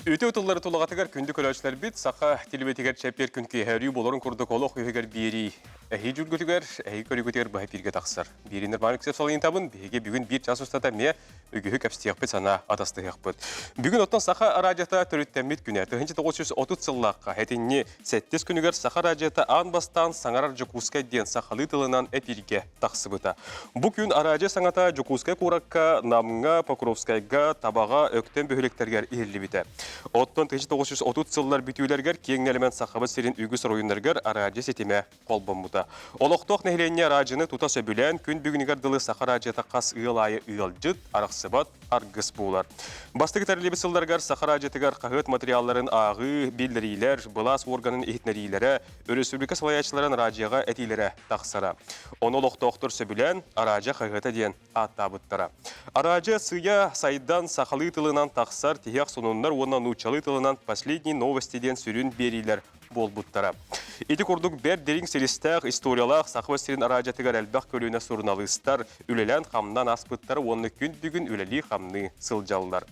Өте ұтылары тұлғатығар күнді көрәшілер бит, сақа телеветігер чәпер күнке әрі боларын күрдік олық өйгер бері әхей жүргітігер, әхей көрігітігер бұхай бірге тақсыр. Берінер баны күсеп салайын табын, беге бүгін бір час ұстата ме өгігі кәпстияқ бет сана атасты яқпыд. Бүгін оттан сақа радиота түріттәмет күні, 1930 сыллаққа, әтенне сәттес күнігер сақа радиота ан бастан саңарар жүкускай ден сақалы тылынан әпірге тақсы бұта. Бұл күн радио саңата жүкускай қораққа, намыңа, Покровскайға, табаға, өктен бөхіліктергер ерлі біті. Оттан 1930 сыллар бүтілергер кеңнелімен сақабы серін үгіс ройынлергер радио сетеме қолбын бұта. Олықтоқ нәхіленне радионы тута сөбілен күн бүгінігер дылы сақа радиота қас ұйылайы ұйылжыт, арақсыбат, арғыс болар. Бастығы тәрілебі сылдаргар сақа радиотығар қағыт материалларын ағы, белдірейлер, бұлас органын ehitneriylere, Respublika Savayaçıların radioga etilere taqsara. Onu olықтоқтыр сөбілен радио қағыта ден аттабыттара. Радио сыя сайдан сақалы тылынан тақсар, тияқ сонундар онан учалы тылынан последний новости ден сүрін берейлер болбуттара. Эти курдук бер дерин селистах историялах сақва серин радиотыгар әлбақ көліне сурналыстар, үлелен қамнан аспыттары онны күн бүгін үлели қамны сылжалылар.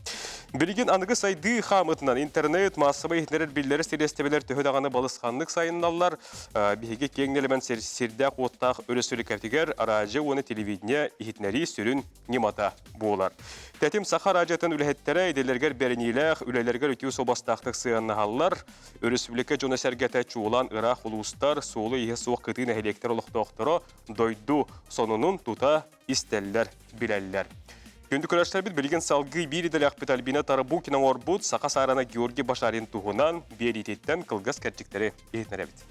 Білген анығы сайды қамытынан интернет, массовы етнерер білдері селестебелер төхедағаны балысқанлық сайынналар, бігеге кеңнелімен сердәк оттақ өресөлі кәптігер радио оны телевидение етнері сүрін немата болар. Тәтім сақа радиотын үләхеттері еделергер бәрінейләқ, үлелергер өтеу собастақтық сыяннағалар, өресөлікі жоны сәргеті чуылан ұрақ ұлыстар, солы ие соқ күтін әлектер ұлықтоқтыры дойду сонының тута истәлләр біләлләр. Күнді көрәштер біт білген салғы бір едел ақпет әлбіне тары бұл кинан орбуд, сақа сарана Георгий Башарин туғынан бер ететтен қылғыз кәрчіктері етнәрі біт.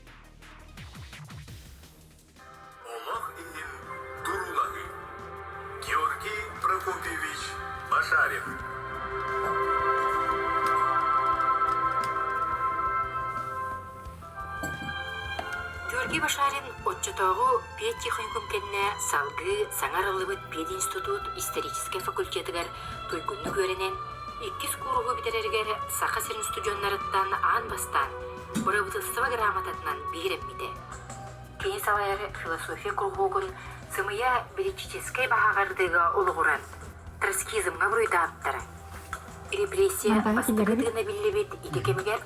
Олық егін тұрулағы Георгий Прокопьевич Башарин. Георгий Башарин отчетоғу Петти Хойкумкенне салғы Саңарылыбыт пединститут исторический факультетігер тойгунны көренен 2 курығы бітерергер сақа серін студионларыттан ан бастан бұрабытылсыва грамотатынан бейреммиде. Кені салайары философия курғуғын сымыя беличическай бағағардыға олығыран троцкизмға бұруйда аптары. Репрессия бастықытығына білебет итекемігер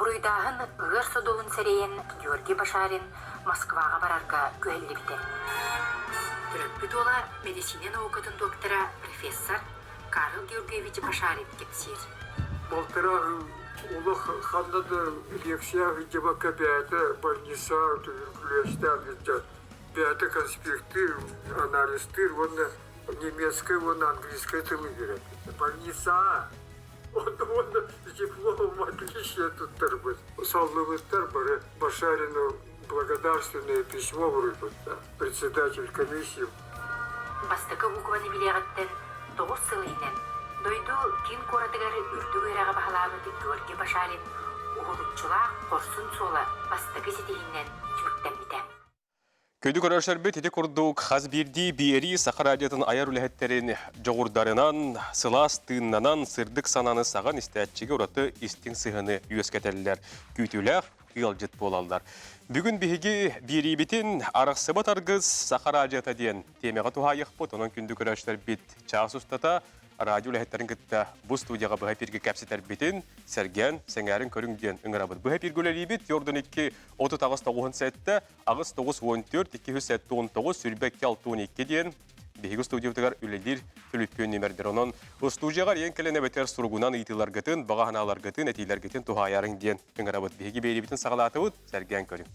Бұруйдағын ғыр содолын сәрейен Георгий Башарин Москваға барарға көлі біті. Түріппіт ола медицина наукатын доктора профессор Карл Георгиевич Башарин кепсер. Болтырағы ұлық қандады лекция жеба көбәті больница туберкулезді бәті конспекты, анализтыр, оны немецкий, оны английский тылы береді. Больница Onda диплом отличие тут торбит. Салловыстар бары Башарину благодарственное письмо врубит, председатель комиссии. Бастықы ұқываны білеғаттен 9 сылайнен. Дойду кин корадығары үрді өйраға бағалабыды Георгий Башарин ұғылықчылақ қорсын сола бастықы зетелінен жүктен біті. Көйді көрәшер бет, еті күрдік қаз бірді бері сақа радиотын аяр үләхеттерін жоғырдарынан, сылас тыыннанан сырдық сананы саған істәтчіге ұраты істің сығыны үйескетелілер. Күйтіләқ ұялжет болалдар. Бүгін бігіге бері бетін арақсыбат арғыз сақа радиота ден темеға туғайық бұд, оның күнді көрәшер бет чағыз ұстата, радио үләхеттерін күтті бұл студияға бұға перге кәпсетер бетін сәрген сәңәрін көріңден үңірабыд. Бұға пергөлері бет, yordan 2 30 ağustos 17, ağustos 14, 219, sürбәкке 612 ден бейгі студиявтығар үлелер түліппен немердер. Оның студияғар ең кәліне бәтер сұрғынан ұйтылар ғытын, бағағаналар ғытын, әтейлер ғытын туғайарың ден үңірабыд. Бейгі бейді бетін сағалаты бұд, сәрген көрің.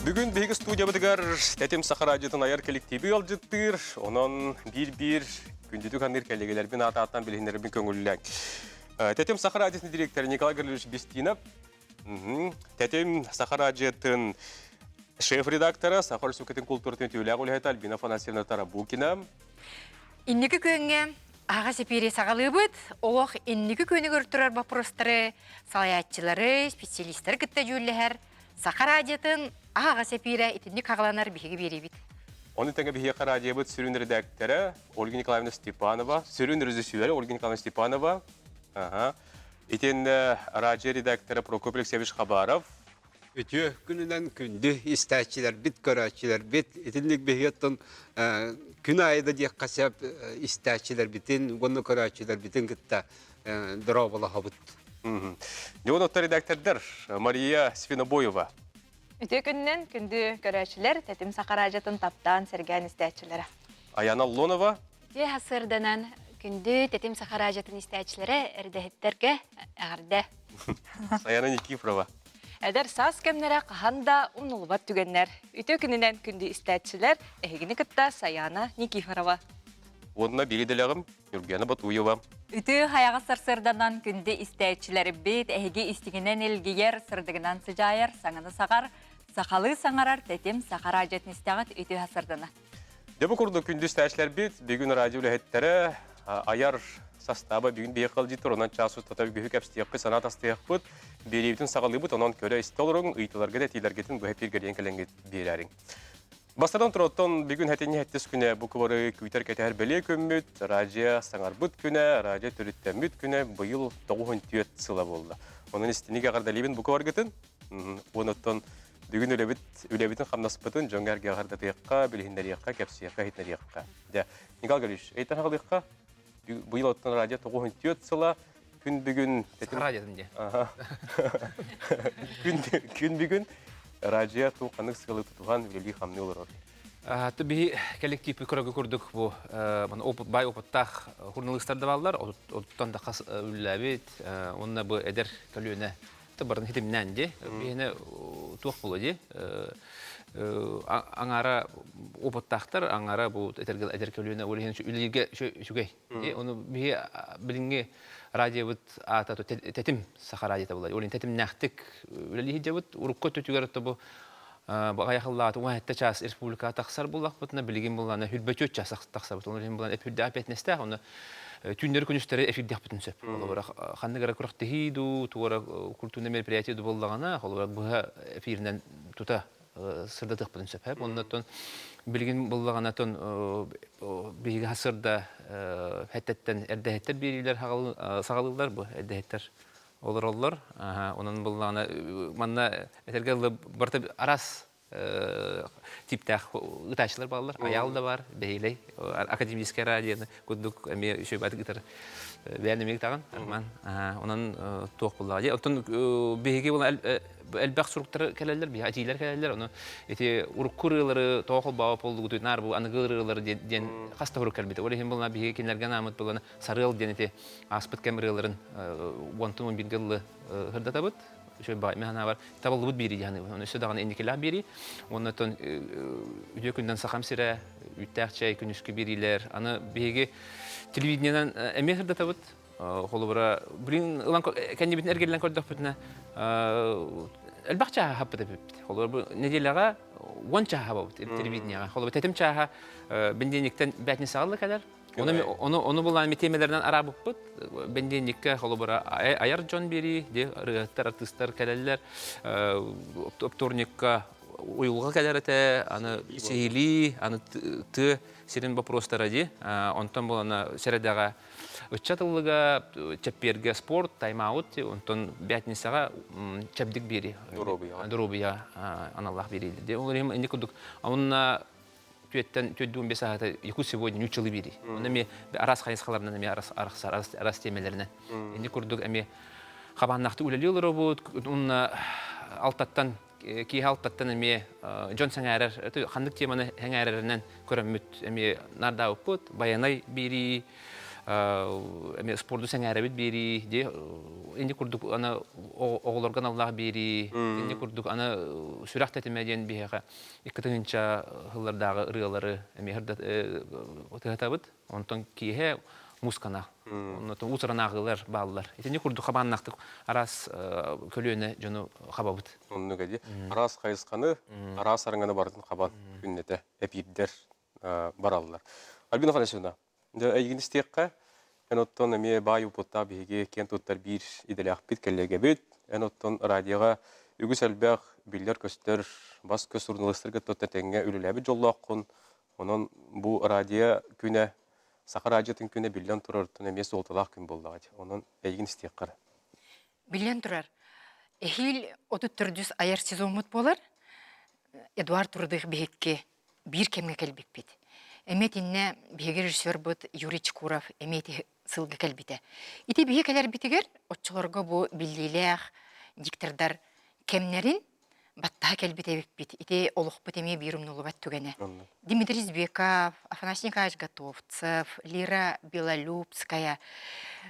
Бүгін бейгі студиябыдығар тәтем сақа радиотын аяр коллективі алжыттыр. Оның бір күндетік аныр кәлегелербен аты-аттан білгендербен көңіліләң. Тәтем сақа радиотын директоры Николай Григорьевич Бестинов, тәтем сақа радиотын шеф-редакторы, сақар сөкетін культуртын түйіләғ үләйті Альбина Фанасьевна Тарабукина. Иннекі көнге аға сепері сағалы бұд, оқ иннекі көні көрттірер бапростары, салаятчылары, специалистер күтті жүйілігер, сақа радиотын аға сепері итінні қағыланар бейгі бері бит. Onun tenge bir radyo bu sürün redaktörü Olga Nikolaevna Stepanova, sürün rejissörü Olga Nikolaevna Stepanova. Aha. İtin radyo redaktörü Prokop Alexeyevich Khabarov. Ütü gününden gündü isteçiler bit göreçiler bit itinlik behiyattan gün ayda diye kasap isteçiler bitin gonu göreçiler bitin gitta dravalla habut. Жон оттар редактордар Мария Свинобоева. Үтө күннен күндү көрәчилер тетим сақаражатын таптан серген истәчиләре. Аяна Лонова. Же hasırdanan күндү тетим сахаражатын истәчләре эрдәһеттерге агырда. Саяна Никифорова. Әдер сас кемнәре каханда унулбат түгәннәр. Үтө күннен күндү истәчиләр эһигини кытта Саяна Никифорова. Онна Бириделягым Юргена Батуева. Үтү хаяга сырсырданан күнде истәчиләре бит әһиге истигенен элгияр сырдыгынан сыжайар саңаны сагар сахалы саңарар тетим сахаражатын истәгат үтү hasırdana. Дебу курду күндүз тәшләр бит бүгүн радио лехеттәре аяр составы бүгүн бейкал житер онан часу татабы гүһү кәпстияқпы санат астияқпыт беребитин сагалыбыт онан көрә истолорун ыйтыларга да тиләргетин бу хәпиргә дигән кәләнгә берәрин. Бастардан тұраттан бүгін әтені әттес күні бұқыбары күйтер кәтәр бәле көммет, радио саңарбыт күні, радио түріттәммет күні бұйыл 9 түйет сыла болды. Оның істінеге ғарда лебін бұқыбар кетін, оныттан бүгін өлебітін қамнаспытын жоңғарға ғарда тұяққа, білігіндер еққа, кәпсияққа, хетнер еққа. Никал Галиш, әйтін ғалыққа бұйыл оттан радио 9 түйет сыла, күн бүгін... Күн бүгін радио туқанық сығылы тұтуған үлелі қамны олар ор. Таби коллектив көрөгі көрдік бұл бай опыттақ журналисттарды балдар, оттан да қас үлләбет, онына бұл әдер көлуіне табарын хетімнен де, бейіне туақ болады. Аңара опыттақтар, аңара бұл әдер көлуіне өлеген үлелерге шүгей. Оны бейі білінге радио бұд ата тәтім сақа радио болады. Олен тәтім нәқтік үлелі хеде бұд, ұрыққа төтігерді бұл Аяқыллаты уақытта час республика тақсар болақ бұтына білген болғаны хүлбәтөт час тақсар бұтына. Олен болған әпірді әпетнесті, оны түндері күністері әфирді әпітін сөп. Қандығыра күріқті хейду, туғыра күлтуында мероприятиеді болғана, бұға әфирінен тұта сырда тұқпытын сөп. Оннан білген болғанатын бейгі ғасырда әттеттен әрдәхеттер берейлер сағалылар, бұл әрдәхеттер олар. Onun bulağına manna etergelde barta aras tipte utaşlar bağlar. Ayal da var, beyle. Akademik radyoda kurduk emi şey batık gitar. Beğenmemek tağın. Onun toq bulağı. Onun beyge bulan elbaq surukları keleller, bir atiler keleller. Onu eti urukkurları toqul bağ poldu gütü nar bu anıgırları den hasta uruk kelbeti. Orayın bulana beyge kenlerge namet bulana sarıl den eti aspıt kameralaların wantun bir gıllı hırda tabut. Şöyle bir mehana var. Tabalı bud biri yani. Onu üstü dağın endikeler biri. Ondan ton üdökünden sakam sire, üttakçay günüskü biriler. Anı beyge televizyondan emeği hırda tabut. Холобра блин улан kendi bütün ergelen koyduk bütüne elbaqça hapıda büt холобra nedelere onça hava büt televizyona холобra tetim çaha bendenlikten betni sağlı kadar onu bulan metemelerden ara büt bendenlikte холобra ayar John biri de artistler kaleller optornikka uyulga kadar ete anı sihili anı tı serin вопростары ди онтон булана середаga Учатылыга чепперге спорт, тайм-аут, онтон бятнисага чепдик бери. Дурубия аналлах берилди. Оларым инде кудук. Онна түйеттен төддүн бесагата яку сегодня үчылы бери. Онда арас хайсаларынан эми арас темелеринен. Инде курдук эми хабаннакты үлелелер бут. Онна алтаттан ки алтаттан эми Джон Саңарар хандык теманы хаңарарынан көрөмүт эми нарда упут, баянай бери эми спорту саңарабыт бери де инде курдук ана оголорган Аллах бери инде курдук ана сүрак тетемеден бияга 2-нчы хыллардагы ырылары эми хырда отатабыт онтон кие мускана онтон усранагылар баллар инде курдук хабаннактык арас көлөнө жону хабабыт Онны гади арас кайысканы арас арыңаны бардын хабан күннете эпиддер бараллар. Альбина Фанасьевна Эйгин истекка, оттон эми бай употта биге кент оттар бир иделяк бит келлеге бит, оттон радиога үгүс албак биллер көстөр бас көс журналисттер тоттетенге үлелеби жоллооккун. Онон бу радио күнө Саха радиотун күнө биллен турартын эми солталак күн болду. Онон Эйгин истекка. Билен турар. Эхил оту түрдүс аяр сезонмут болар. Эдуард Турдых бихекке бир кемге келбиппит. Эмет инне биһиги режиссер бут Юрий Чкуров эмети сылгы келбите. Ити биһи келер битигер отчолорго бу биллилех диктордар кемнерин баттаа келбите биппит. Ити олохпут эме бирумнулубат түгене. Дмитрий Збеков, Афанасий Николаевич Готовцев, Лира Белолюбская.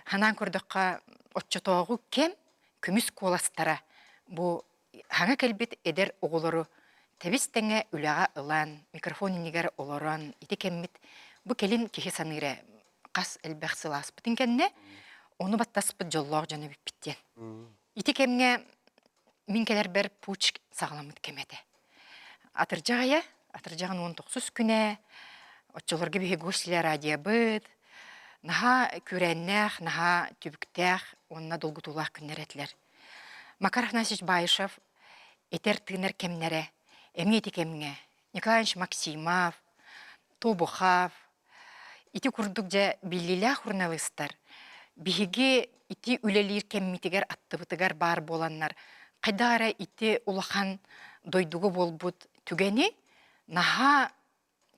Ханан көрдөкка отчотоогу кем күмүс коластара. Бу хаңа келбит эдер оголору Табистеңе үләгә ылан, микрофон инегер олоран, ити кеммит, бу келин кихи саныйре, қас әлбәқ сыласпытын кәнне, оны баттаспыт жоллоғ жаны биппиттен. Ити кемге мин келер бер пуч сағаламыт кемеді. Атыржағын 19 күне, отчолорғы бігі госилер радия бұд, наға күрәннәқ, наға түбіктәқ, онына долгутулақ күннер әтлер. Макар Афанасьевич Байышев, етер тыынар кемнере, Эмети кемге, Николай Ильич Максимов, Тобухов, ити курдук жа биллилях журналисттар, биһиги ити үлелир кеммитигер аттыбытыгар бар боланнар, кайдагара ити улахан дойдугу болбут түгени, наха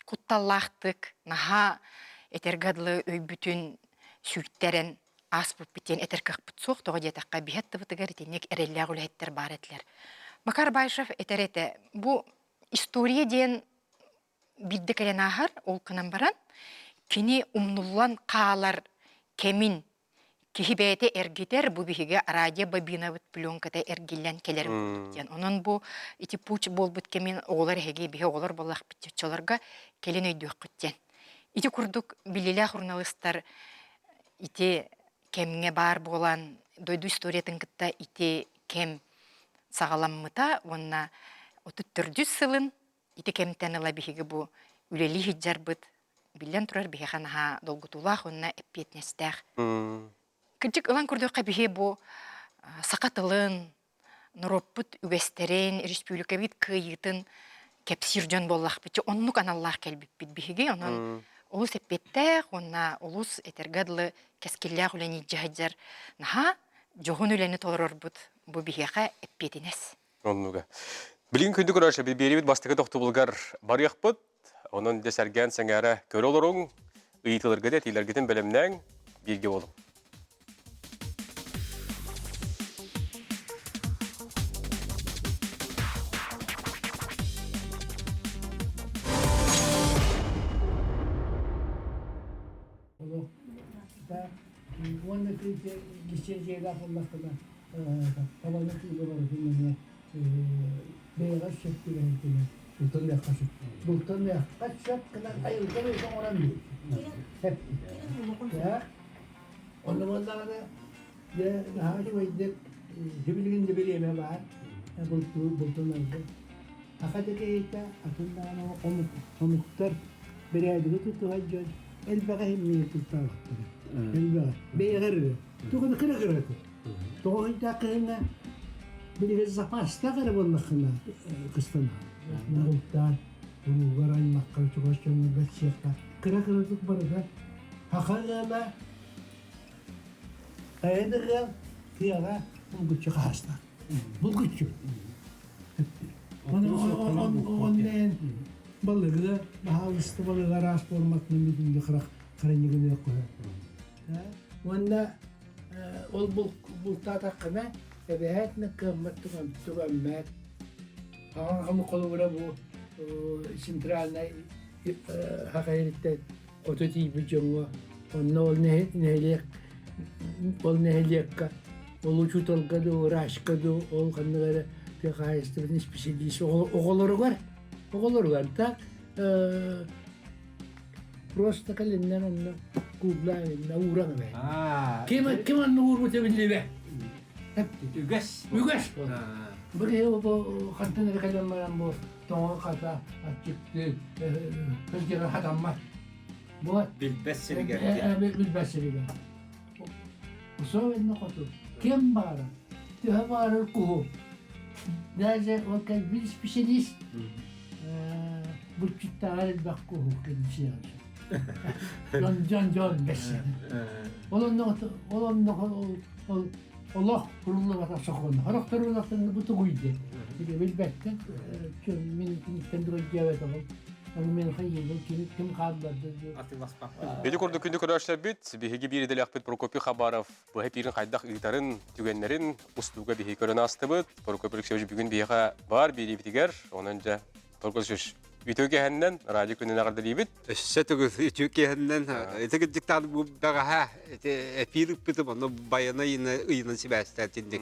кутталлахтык, наха этергадлы өйбүтүн сүрттерен аспып битен этеркакпыт соқ, тоғы детаққа бихаттыбытыгар итенек эреллях үлэттер бар этлер. Макар Байышев этерете, бу история ден бидде келен ахар, ол кынан баран, кини умнуллан қаалар кемин кихибете эргитер, бу бихиге радио бабиновыт пленката эргиллен келер бутен. Онон бу ити пуч болбут кемин оғылар хеге бихе оғылар болақ битчоларга келен өйдүк күттен. Ити курдук билилях журналисттар ити кемге бар болан, дойду историятын кытта ити кем сағаламмыта, онна оту түрдүс сылын, ити кемтен ыла бихиги бу үлели хиджар быт, билен турар бихи ханаха долгутулах, онна эппетнестեղ. Кыджик ылан күрдіққа бихи бу сақатылын, нұроппыт үгестерен, республика бит кыйытын кепсиржон боллах бітчі, оннук аналлах келбіп бит бихиги, онан олус эппеттեղ, онна олус этергадлы кескиллях үлени джахаджар, наха жоғын үлені толырор бұд, бу бихеха эппетинес. Оннуга. Билин күндү көрөшө берибит бастыгы тохту булгар бар якпыт. Онун десерген сеңәре көрө олоруң, ыйтылырга да тилергетин белемнәң бирге болуң. Onda geçeceğiyle Allah'tan tabanı kıyıları beyaz şekli renkli. Sultan yaklaşık. Sultan yaklaşık kadar ayıldı ve son oran değil. Hep. Ya. Ondan sonra da daha çok hibilgin de bileyim var. Bultunlarda. Hakikaten ita atından omuktar bir ayda tutu hacca. البغاء من الطاقة البغاء بيغرر تقول كذا كذا تقول أنت كهنا بدي الزفاف استغرب والله خنا قصتنا نقولتان وغير المقر تقول شو بس شيخنا كذا كذا تكبر ده هخلنا لا هذا غير كذا ممكن تشخصنا ممكن تشوف أنا balığı bahalıstı balığı rast olmak mümkün değil kırık günü koyar. Vanda ol bu tatakına evet ne kıymет tuğan met. Ama kolubura bu sentralne hakikaten ototipi jongo onu ol neheliyek ol uçutal kadu raş kadu ol kanları bir kayıstı bir spesiyalist oğulları var. Oğulları var da просто kalenden onu kublayın, uğran be. Kim anne uğur bitebildi be? Üges. Bugün bu kantinleri kalemlerin bu toğu kata açıktı, özgür adamlar. Bu bilbesseli geldi. Bilbesseli geldi. Bu soğuk ne kutu? Kim var? Tühe var kuhu. Derse o kadar bir spesiyalist. Bu çiftler bakku kendisi John bes. Olan Allah kurullu vata sokon. Harakter olaktın bu tuğuydu. Bir belki min kendi rüzgarı tamam. Ama men hayırlı kim kaldı. Беди курдук күндү көрөштөр бит, биһиги бир идел Ахмет Прокопий Хабаров, бу хеп ирин хайдак ыйтарын, түгеннерин устуга биһи көрөн астыбыт. Прокопий Алексеевич бүгүн биһига бар бири битигер, онунча Прокопий үтөгеннен радио күнүнө карды дибит. Сетөгөс үтүкеһеннен этеге диктат бу бага эфир битим оны баяна ыйны сибастатиндик.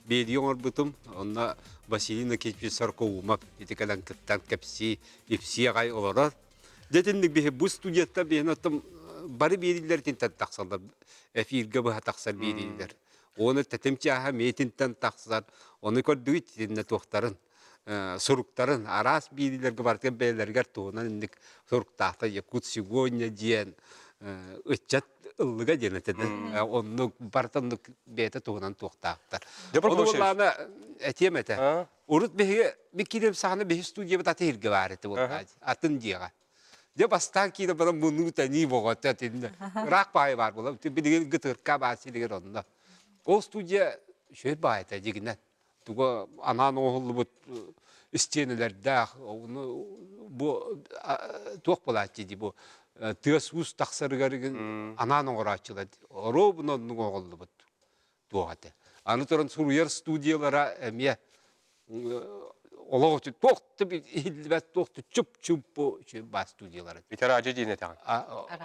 Бедиор бутум, онна Василина Кечпи Саркоума, этекалан кыттан кепси, ипси гай олорор. Детинник бе бу студиятта бенатым бары берилер тинтен таксалар. Эфирге бу таксар берилер. Оны тетемчаха метинтен таксар. Оны көрдүт тинне тохтарын. Соруктарын арас берилерге барткен бейлергер туунан индик соруктаата Якут сегодня ден ычат ыллыга денетен. Онну бартандык бете туунан тохтаактар. Оны этемете. Урут беге бикирем сахны бе студия бата тирге барыты болду. Атын дига. Де бастан киде бара мунута ни богота тинде. Рак пай бар болду. Бидеген гытыр кабасилигер онда. Ол студия шөй байта дигинен. Туга анан оğullu bu istenelerde onu bu toq bolati di bu tüs taksarıgarın anan oğraçılar. Oro bunun oğullu bu tuğate. Anıtırın Suriyar studiyalara emiye Oğlu toqtu bir hilbet toqtu çup bu şey bas studiyalara. Bir tane acı diyene tamam.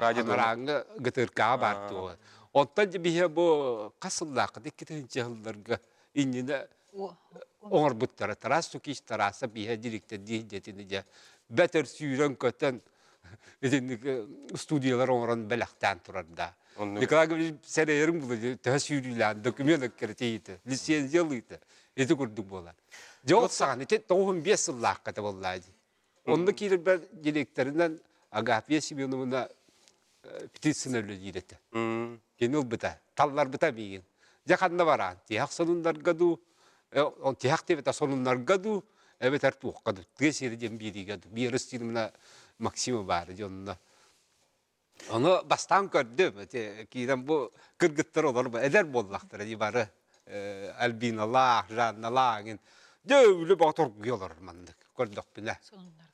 Radyo ranga gıtırka bardı o. Ondan bir bu kasıllaq dikkatince yıllarga inine Oğur buttara taras tukiş tarasa bir direkte diyetini beter süren köten studiyalar oran belaktan turarda. Ne kadar bir seneyerim buluyor. Tehsürülen doküman krediydi. Lisensiyalıydı. Eti kurduk bolar. Cevap sahnede tohum bir sıllah katı vallahi. Ondaki ben direktöründen Agafiye Simeonovna petit sınırlı direti. Genel bita. Tallar bita biyin. Jakanda varan. Tiyak sonunlar gadu. On tiyak teveta sonunlar gadu. Evet artık gadu. Tgeseri biri gadu. Bir restimle maksimum var. Jonda. Onu bastan gördüm. Kiram bu kırgıttır olur mu? Eder bollaktır. Dibarı. Albinalar, jannalar. Dövülü baktır giyorlar mandık. Gördük bile.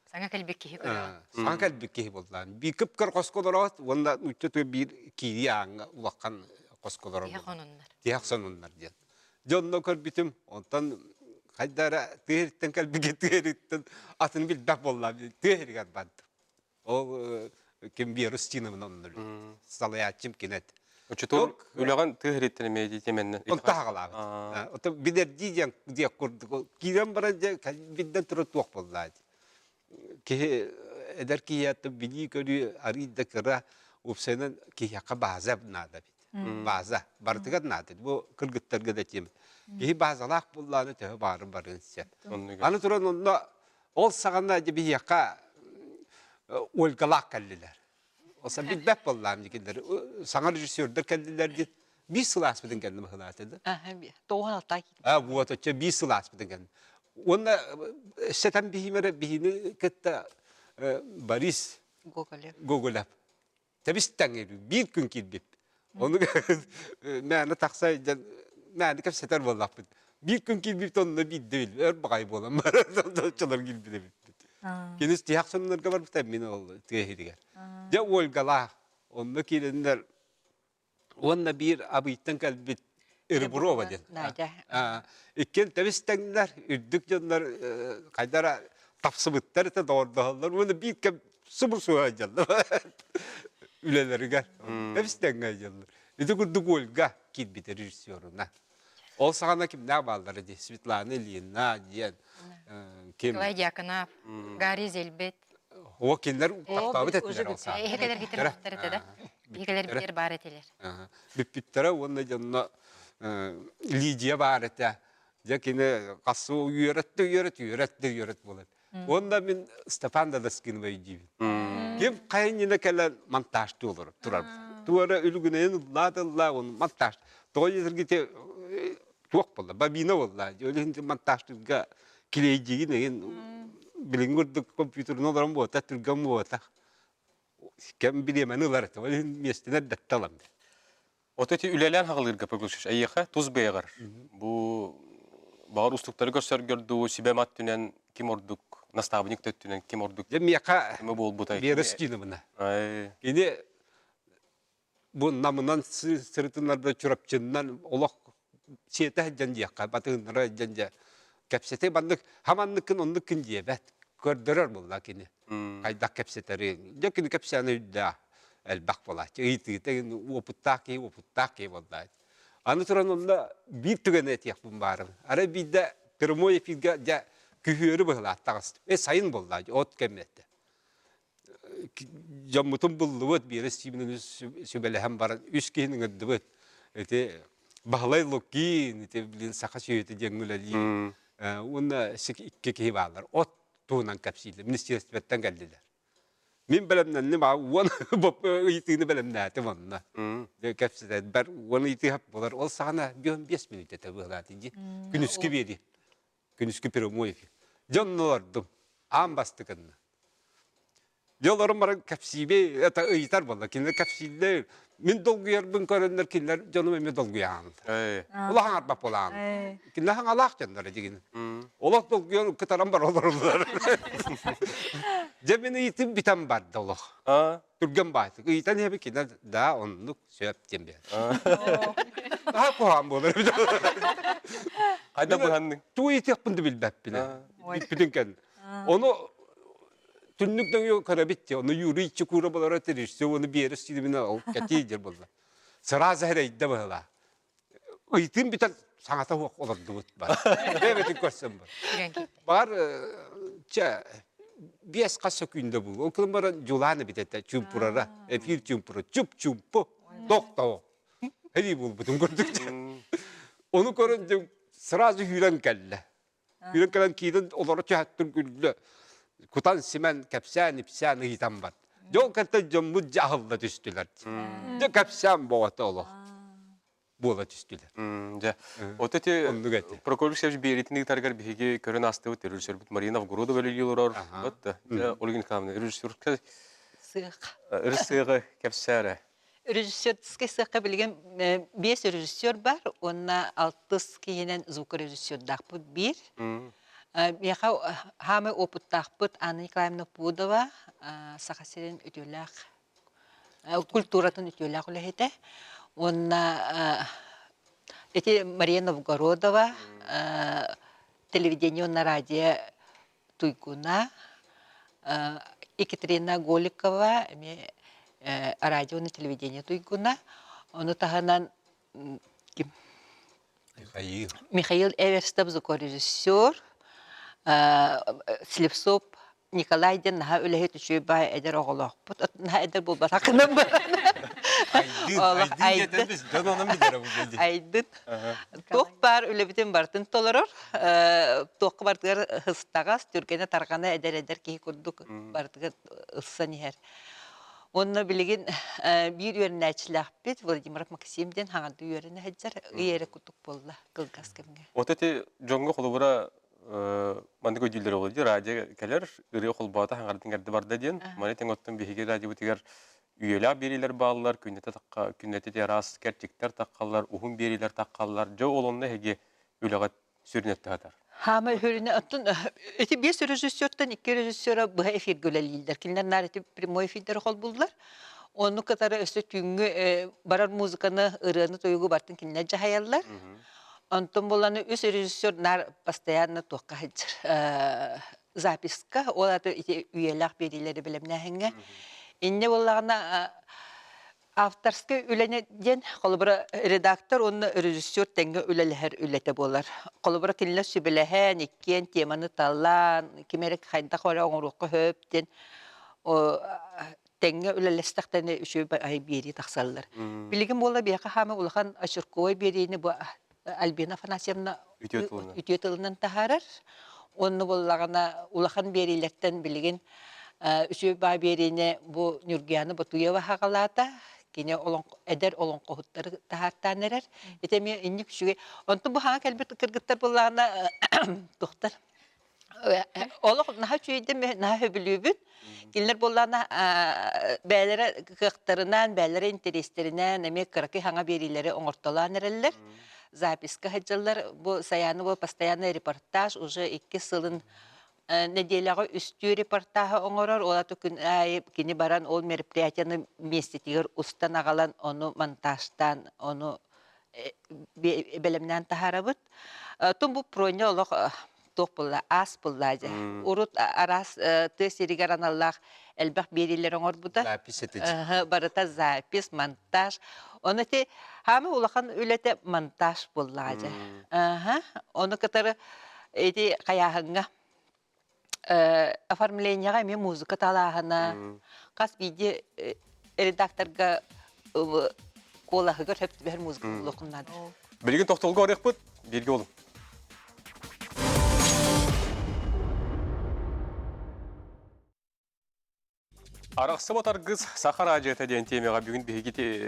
Sana kalbiki görüyor. Sana kalbiki bollan. Bir kıpkır koskodorat. Onda uçtu bir kiriyan ulakan koskodorat. Tiyak sonunlar diye. Jonda körbitim. Ondan haydara tehiritten kalbiki tehiritten atını bil bak bollan. Tehirgar bandı. O kim bir rustinamın onları. Salayatçım kinet. Uçutur ülegan tığrittene meditemenlen. On tağalar. O bir de diye kurduk. Kiran barınca bizden türü tuğ bolladı. Ki eder ki ya da bili körü arı da kıra upsenin ki yaka bazı nada bit. Bazı bartıgat nada. Bu kırgıtlar gıdatım. Ki bazalak bolladı te barın barınca. Anı turan onda ol sağanda bir yaka olgalak kalliler. Olsa bir bep bolladım dikiler. Sana rejisördür kendiler diye bir sılas bidin kendimi hılatıdı. Doğan altay. Bu atça bir sılas bidin kendim. Onda setem bihimere bihini kıtta Baris Gogolev. Tabi stangeri bir gün kilbip. Onu mene taksaydı mene kap seter bollak bid. Bir gün kilbip onunla bir değil. Erbağay bolam. Çalar kilbip. Kendisi tiyak sonunlarga var bu tabi oldu. Tiyahiriger. Ya olgala. Onda kilenler onda bir abiyitten kalbit Irburova den. İkken tabi stangler ürdük canlar kaydara tapsıbıtlar da doğrudalar. Onda bir kap sıbır suya canlar. Üleleri gel. Tabi stangler canlar. İdi kurduk olga kilbit rejisörüne. Olsa ana kim ne bağları diye. Svetlana Ilyina diyen. Nikolay Diakonov, Gary Zelbet. O kimler taktabı ettiler olsa. Hekeler getirmişler de. Hekeler bitir bar etiler. Bittere onda canına Lidya bar ete. Jakine kasu yöret bolar. Onda ben Stefan Dadaskin ve gibi. Kim kayınına kelen montajlı olur. Tuara ülgüneyin ladalla on montaj. Doğru gite çok bolar. Babina bolar. Öyle hindi montajlıga kileyciği neyin bilingurduk kompütürün olarak bu ata Türkçe bu ata. Kim bilemeyenler var. Öyle mesleğine dattalam. Oteti ülelen hağılırga pögülüşüş. Ayyaqa tuz beğer. Bu bağır ustukları gördü. Sibemat tünen kim orduk? Nastavnik töttünen kim orduk? Miyaka Kimi bol butay? virüs gibi buna. Ay. Yine bu namından sırtınlarda çorapçından olak şeyte janjaka batınlara janja kapsete bandık hamanlıkın onlukun diye bet gördürür bunlar kini. Kaydak kapseteri. Yakın kapsane da el bakpola. Çeyiti uputtaki vallahi. Anıtıran onda bir tügenet yapım varım. Ara bir de kırmoy filga ja kühürü böyle attağız. Sayın bolla ot kemmette. Jammutun bulluğut bir resminin sübelehem var. Üç kihinin ödübüt. Ete bahlay lokin ete bilin sakaşı ete jengüleli. Onda sik iki kihi varlar. Ot tuğunan kapsiydi. Ministerstvetten geldiler. Min belemden ne var? Wan bop itini belemden tamamna. Kapsiydi. Ber wan iti hap bolar. Ol sana bir 5 minut ete böyletici. Günüskü biri. Günüskü piromoy. Canlılardım. Am bastıkını. Yollarım var kapsibe ata ıyıtar valla. Kinler kapsiler. Min dolguyar bin karenler kinler canım emme dolguyan. Ulan arpa polan. Kinler hang Allah canları digin. Ulan dolguyan kıtaran var olurlar. Cebine itim bitem var doluk. Türgen baytı. Iyitan hep kinler daha onluk söp cembe. Daha kuhan olur. Hayda buhandın. Tu iti yapındı bilbep bile. Bütün onu Tünlükten yok karabitti. Onu yürü çukura balara terişti. Onu bir yere sidimine al. Katidir bunlar. Sıra zahre idde böyle. Uytum bir tane sanata hukuk olurdu bu. Evet koşsam var. Var bir eskası günde bu. Okulun bana culanı bir tane çumpurara. Bir çumpura. Çumpu. Doktor. Hadi bul bütün gördük. Onu görünce sıra hülen kelle. Hülen kellen kiden olarak çahattır gülle. Kutan simen kapsan ipsan hitam var. Yok kata jammu jahalla düştüler. De kapsan boğata olur. Boğata düştüler. Oteti prokurorluk sevci bir eğitimde targar bihege körün astığı teröristler bit Marina Novgorod böyle yıllar battı. Olgin kamne rejissör rejissör kapsara. Rejissör skesi bilgen bir rejissör var. Ona 60 kişinin zvuk rejissör da bu bir. Яха хаме опыттахпыт Анна Николаевна Пудова сахасерин үтөлак культуратын үтөлак улехете. Онна эти Мария Новгородова телевидение на радио Туйгуна, Екатерина Голикова радио на телевидение Туйгуна. Он таханан Михаил Эверстов звукорежиссер. Слепцов Николайден наха өлеһе түшү бай эдер оголок. Бут наха эдер бул батакынан бар. Айдын. Ток бар өлебитен бартын толорор. Ток бартыр хыстагас түргене таргана эдер ки курдук бартыгы ыссан ихер. Онна билеген bir yöneticilik bit Vladimir Maksim'den hangi yöneticiler heccer yere kutuk bolla kılgas kemge. Oteti jongo kolubura Manda көйділдер олады, радио кәлер, үрі қолбата хаңардың әрді барды ден. Маны тең оттың бейге радио бұтығар үйелі берилер балылар, күннеті терас, кәртіктер таққалар, ұхын берилер таққалар. Жо олонны әге үліғат сүрінетті қатар. Хама хүріне оттың, өте бес режиссерден, екі режиссера бұға эфир көлелейдер. Келінер нәреті прямой эфирдер қол бұлдылар. Оны қатары өсі түңгі барар музыканы ұрыны тойығы бартын келінер жағаялар. Антон боланы үс режиссер нар постоянно тоққа хеджер записка, оларды үйелақ берилері білімнәхінге. Инне болағына авторский үленеден, қолыбыра редактор, оны режиссер тәңгі үлелер үлеті болар. Қолыбыра келінер сүбіләхән, еккен теманы талан, кемерік қайында қора оңырыққа хөптен, тәңгі үлелестіқтені үші бері тақсалылар. Білігім бола бияқа хамы ұлған Ашырковай берейіні бұл Альбина Афанасьевна ütüyetılından taharar. Onu bollağına ulahan berilekten bilgin üçü bay berine bu Nurgiyanı Batuyeva haqalata. Kine eder olan kohutları tahartan erer. Etemi innik şüge. Onu bu hağa kelbet kırgıtlar bollağına doktor. Olaq naha çüyde mi naha höbülübün. Кинилер боллана бәләре кыктарынан, бәләре интереслеринен эме кыракы хаңа берилери оңортолан эреллер. Записка хаджалар бу саяны бу постоянный репортаж уже 2 сылын неделяга үстү репортажы оңорор, ола түкүн кини баран ол мероприятияны местетигер устан агалан, оны монтажтан, оны белемнен тахарабыт. Тун бу проня олох тоқ булла, ас булла жа. Урут арас тесиригер аналлах элбах берилер оңор буда. Запись этичи. Барыта запись, монтаж. Оны те хамы улахан үлете монтаж булла жа. Оны кытары эти каяхынга оформленияға мен музыка талағына, қас виде редакторға қолағыға төпті бәр музыка оқынады. Білген тоқталғы орек бұд, берге олым. Арақсы батар қыз Сахар ажеті ден темеға бүгін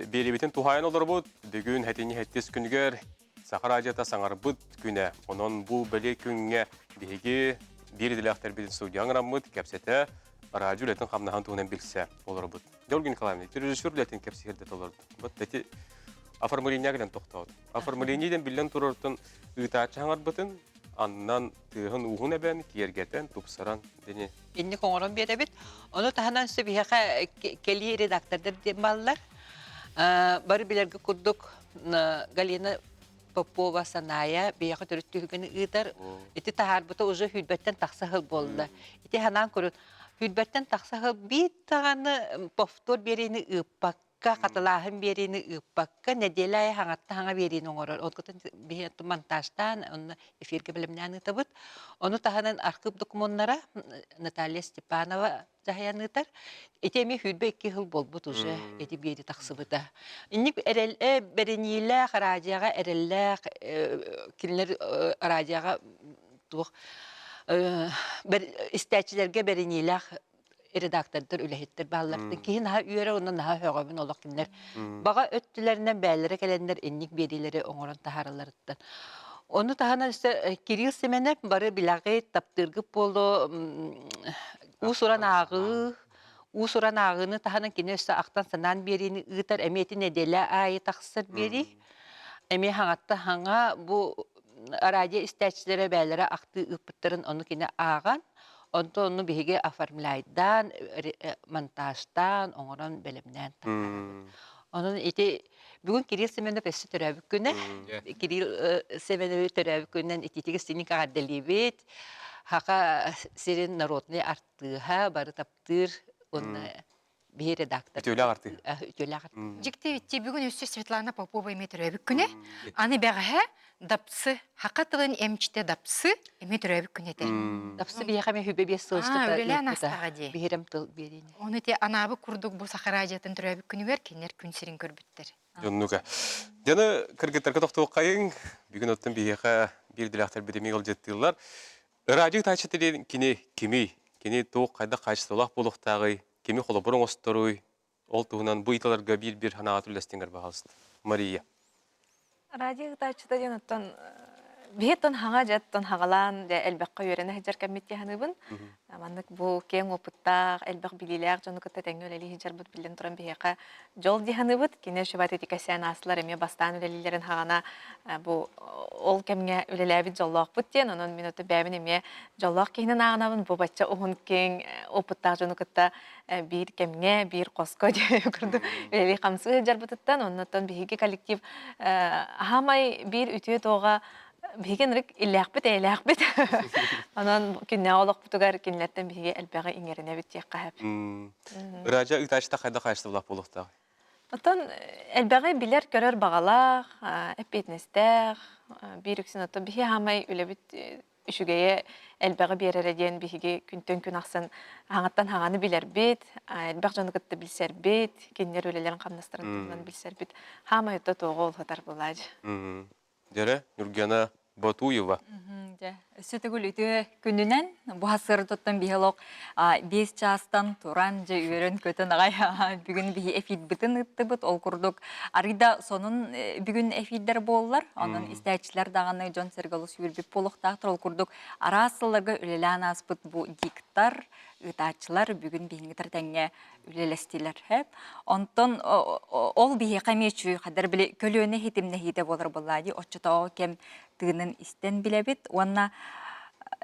беребетін тухайын олар бұд, бүгін әтені әттес күнігер Сахар ажеті саңар бұд күні. Онын бұл біле күнге беге береділі ақтар бетін студияң рамыд, кәпсеті радио ләтін қамнахан туғынан білсе олар бұд. Георгий Николаевна, режиссер ләтін кәпсеердет олар бұд. Бәті оформление гілен тоқтауды. Оформлениеден білен тұрыртын ұйтачы аңар бұтын, аннан тыгын уғын әбән, кергетен, тупсаран дене. Енне коңорон беребит. Оны таханан сөбиһәка кели редактордар дем баллар. Бары билерге курдук Галина Попова Саная бияка төрөттүгүн ыдар. Эти тахарбыта уже хүлбәттен таксахыл болду. Эти ханан көрүн хүлбәттен таксахыл бит таганы повтор берени ыппакка каталахын берени ыппакка неделя хаңатта хаңа берени оңорор. Откотан бияты монтажтан оны эфирге билимнән табыт. Оны таханан архив документлары Наталья Степанова жахаяныттар. Этеми хүлбе 2 жыл болбут уже эти бери таксыбыта. Инник эреле берениле харажага эреле кинлер радиога тух истәчиләргә берениле редактордар үләһеттер баллардан кейін ха үйрә оннан ха хөгөбен олак кинлер. Бага өттүләреннән бәлләре кәләндер инник бериләре оңорон тахаралардан. Onu tahana Kiril Semenek bari bilagi taptırgı polo usuran ağını tahana kine üstü aktan sanan birini ıtar emeti nedele ayı taksır biri. Emi hangatta hanga bu radyo isteçlere bellere aktı ıpıttırın onu kine ağan. Onu bihige afarmlaydan, montajdan, onuran belimden tahana. Onun iti bugün Kiril Semenov esi törəbük günü. Kiril Semenov törəbük gündən ititigi sinin qaddelibet. Haqa serin narodny arttıha barı taptır onu bir redaktor. Ütölü ağartı. Ütölü ağartı. Жикте витте бүгүн өссө Светлана Попова эме төрөбүк күнү. Аны бәгәһә дапсы, хакатылын эмчте дапсы эме төрөбүк күнү. Дапсы бияха мен хүбе бес сылышты. Үлелән астага ди. Бирем тыл берини. Оны те анабы курдук бу сахаражатын төрөбүк күнүгөр кенер күн сирин көрбүттер. Жоннуга. Жана кыргыттарга токтоп кайын. Бүгүн оттон бияха бир дилактар биреми кыл жеттилар. Радио тачытын кими тоқ кайда кайсылак болуктагы, кими холоборон осторуй. Ол туһунан бу италарга бир ханага түллестиңер баһалсты. Мария. Радио тачыта денеттен бетон хага жаттон хагалан де элбекка үйренэ хижер кеммитти ханыбын. Аманнык бу кең опыттак элбек билилер жону кытта теңөлели хижер бут билен туран бияка жол ди ханыбыт кине шубат этикасян аслар эме бастан үлелилерин хагана бу ол кемге үлелеби жоллок бут ден онун минуты бәбин эме жоллок кейинен агынабын бу бачча ohun кең опыттак жону кытта бир кемге бир коско деп көрдү үлели камсы хижер бутуттан оннотон биһиги коллектив хамай бир үтүө тоога Бигенрик илляхбет элляхбет. Анан кине олок бутугар кинлеттен биге элбеге иңерине бит яккап. Радио итачта кайда кайсылак болуктагы. Отон элбеге билер көрөр багалак, эпетнестер, бирүксен ото биге хамай үлебит үшүгeye элбеге берер ден биге күнтөн күн аксын аңаттан хаганы билер бит, элбек жонукытты билсер бит, кинер үлелерин камнастырын билсер бит. Хамай ото тогол хатар булаж. Дере Нургена Батуева. Сөтігіл үті күнінен бұхасыр тұттан бейхелок 5 жастан туран же үйерін көтін ағай бүгін бейі эфид бұтын ұтты бұт ол күрдік. Арыда сонын бүгін эфиддер болылар. Onun istəyçilər dağını John Sergalus үйірбіп болуқтақтыр ол күрдік. Арасыларға өлелән аспыт bu diktar ытаачылар бүгүн биһиңитер тәңге үлелестилер. Онтон ол бие камечү хадар биле көлөнө хитимне хите болар боллади. Оччото кем тыынын истен билебит. Онна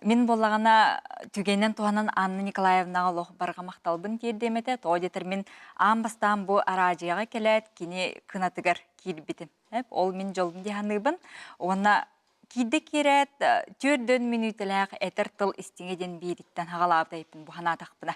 мен боллагана түгенен туанан Анна Николаевна олох барга макталбын тиедемете. Тоодетер мен амбастан бу аражыга келет кини кынатыгар кирбитим. Ол мен жолдун диханыбын. Онна киде керет түрдөн минутлаак этер тыл истиңеден бириттен хагалаабдайпын бу ханатакпына.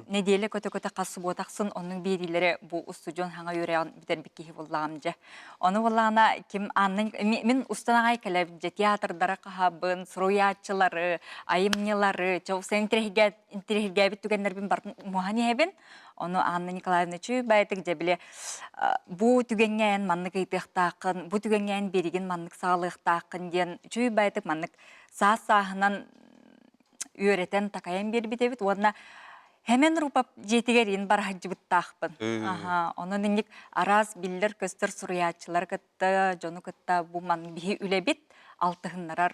Неделе көтө-көтө касып отаксын, onun берилери бу устудион хаңа юраган битер бикки боллагамжа. Оны боллагана ким анын мен устанагай келеп театрдара кахабын, суруячылары, айымнялары, чоусен интерхиге биттүгеннер бин бар мухани хебин. Onu Anna Nikolaevna çü baytık jebile bu tügengen manlık ıtıqtaqın, bu tügengen berigin manlık sağlıqtaqın diyen çü baytık manlık sağ-sağınan öğreten takayan bir bitebit. Ona hemen rupap jetigerin bar hacıbıttaqpın. Onun indik araz biller köstür suruyatçılar kıttı, jonu kıttı bu manlık bihi ülebit, altıhınlarar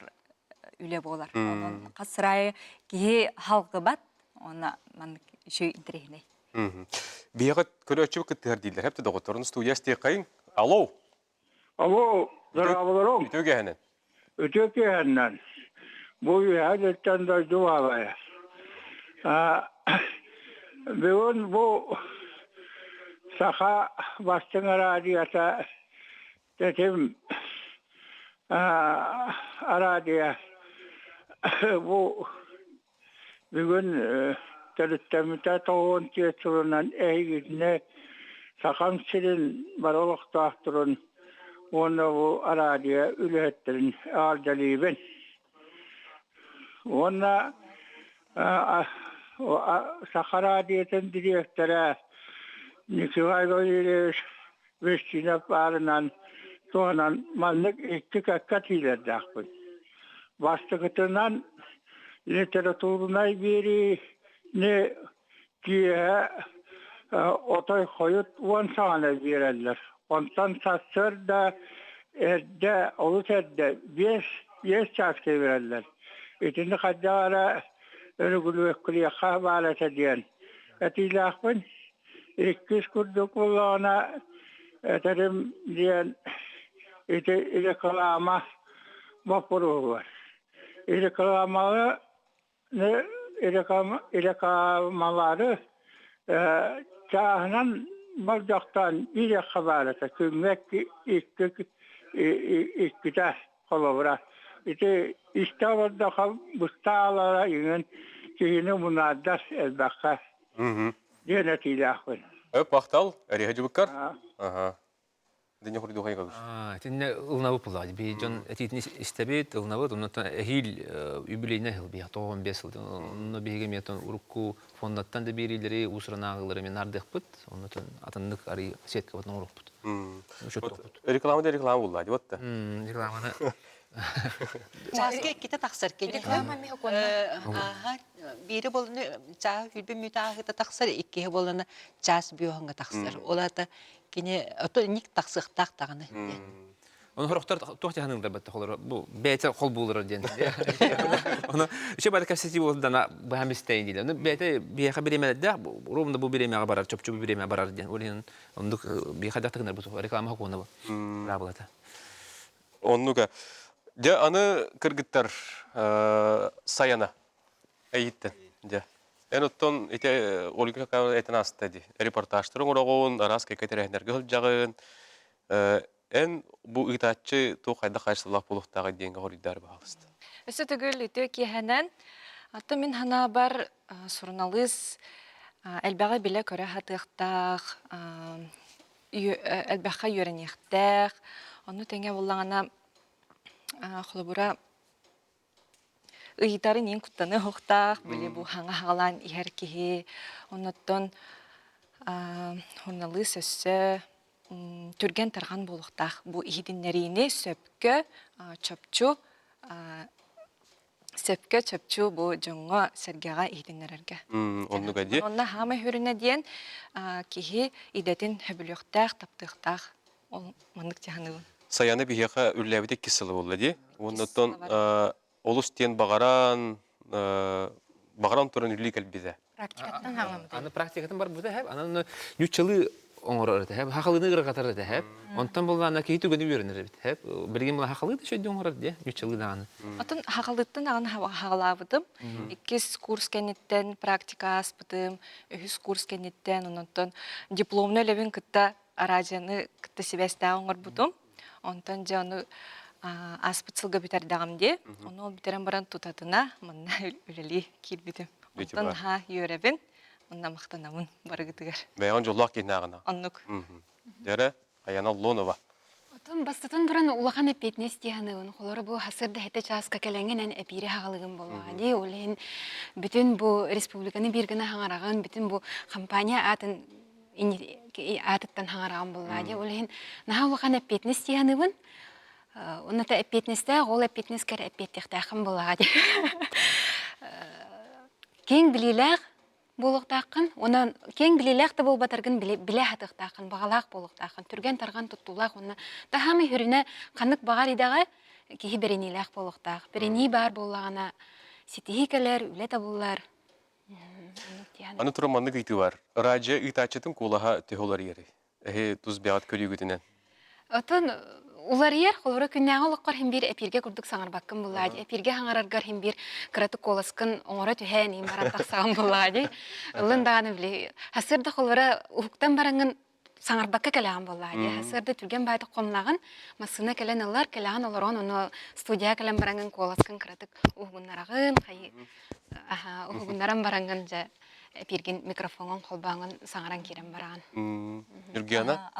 üle bolar. Onun kasırayı kihi halkı bat, ona manlık şu interehine. Бияғат көрі өтші бүкіттігер дейлер. Хепті доғыттырын студия стейқайын. Алло. Алло, здраволаром. Өтөге әнен. Өтөге әнен. Бұл әдеттен да дуалая. Бүгін бұл саха бастың радията тетім радия. Бұл бүгін Tələttəmətə toğun tiyatırından əygidinə saxam sirin baroluqtaqtırın onu bu aradiya ülhettirin aldalibin. Ona saxaradiyetin direktörü Nikolay Valiyeviç Vestinep arınan toğunan mallık iki kakatiler dağbın. Bastıqıtından literaturuna biri ne diye otay koyut on sana verirler. Ondan satsır da erde olur erde beş çarşı verirler. İçinde kadara öyle gülüyor kahvalet ediyen. Etilahın ikiz kurduk bulana ederim diyen ile kalama vapuru var. İle kalamalı ne İlekamaları çağınan bacaktan bir haberete kümmek ikkide kolabıra. İşte İstanbul'da Mustafa'lara yine kihini munaddas elbette. Denetiyle akın. Baqtal, әрі бүккар? Дәне құрды оғай қалыш. Тенне ылнавы пылады. Бейджон әтейтін істебет, ылнавы, оннан әхил юбилейна хыл бейя, 95 ылды. Онна бейге метон урукку фондаттан да берилері, усыран ағылары мен ардық бұд, оннан атындық арый сетка бұдын ұруқ бұд. Рекламада реклама болады, вот-та? Рекламаны... Çağızge ikkite taksar gelir. Biri bolunu çağ hülbü müteahhide taksar, ikkihe bolunu çağız biyoğunga taksar. Ola da yine otonik taksıqtaq tağını. Onu horoktar tohti hanımlar batta olur. Bu beyte kol bulur diyen. Onu şey bada kapseti oldu bu hem isteyin değil. Onu beyte bir haberi de Rom'da bu birime barar, çöpçü bu birime barar diyen. Onun onduk bir hadak takınır bu reklama hakkında bu. Rabalata. Onnuga. Ja anı kırgıttar sayana eğitten. Ja. En otton ite olika kalan eten astadi. Reportajların orağın aras keketler gölcağın. En bu itaççı toqayda qaysalaq buluqtağı denge horidar bağlıstı. Öse tügül ütü ki hemen atı min hana bar sorunalız elbağa bile köre hatıqtaq elbağa yöreniyaqtaq onu tenge bollağına xulubura ıyıtarın en kuttanı hoqtaq böyle bu hana hağalan iherkihi onutton honalız öse Türgen tarğan boluqtaq bu ihidinlerini söpkö çöpçü bu jonga sergaga ihidinlererge. Onu gadi. Onna hama hürüne diyen kihi idetin höbülüqtaq taptıqtaq ol manık jahanıbın. Sayana bir yaqa ürlebidik kisili oldu di. Ondan olus diyen bağaran Бағаран тұрын үлі кәлбеде. Практикаттан хаңламды. Аны практикатын бар бұда әп, аны нючылы оңырыр әп, хақылыны ғырғатар әп. Онтан бұл ана кейті гөні өрінір әп. Білген бұл хақылы да шөйді оңырыр де, нючылы дағаны. Отын хағалдыттын ағын хағалабыдым. 2 курс кәнеттен практика аспыдым, 3 курс кәнеттен, онтан дипломны өлебін кітті радияны кітті себесті оңыр бұдым. Онтан жаны аспытсылға бітардағым де, оны ол бітерен баран тұтатына, мұнна өлелі келбедім. Онтан үйеребін, мұнна мақтанамын бары күтігер. Бәйған жолақ кейін ағына. Оннық. Дәрі, Аяна Лонова. Отон бастытын туран улахан эпетнес тияны он холору бу хасырда хете часка келеңген эпире хагалыгын боллаги олен бүтүн бу республиканы биргене хаңараган бүтүн бу компания атын атыттан хаңараган боллаги олен наха улахан эпетнес тияныбын оната эпетнесте гол эпетнес кер эпеттехтахын боллаги кең билилер болуқтақын, онан кең білеләқті бол батыргын біле хатықтақын, бағалақ болуқтақын, түрген тарған тұттулақ, оны тахамы хүріне қанық бағар идағы кейі берениләқ болуқтақ. Берени бар болағына сетихи кәлер, үлі табулар. Аны тұрманны кейті бар. Радия үйтачетін қолаға түйолар ері. Әхе тұз бәғат көрі күтінен. Отын улар ер, қолыры күннәңі олыққар хем бір әпирге күрдік саңар баққын болады. Әпирге хаңарарғар хем бір қыраты қоласкын оңыра түхән ем бараттақ саған болады. Ұлын дағаны біле. Хасырды қолыры ұхықтан бараңын саңар баққа кәләған болады. Хасырды түрген байды қомлағын, масына кәлән олар, кәләған олар оны студия кәлән бараңын қоласкын қыратық ұғынарағын, ұғынаран бараңын жа әпирген микрофонын қолбағын саңаран керен бараған. Үргияна?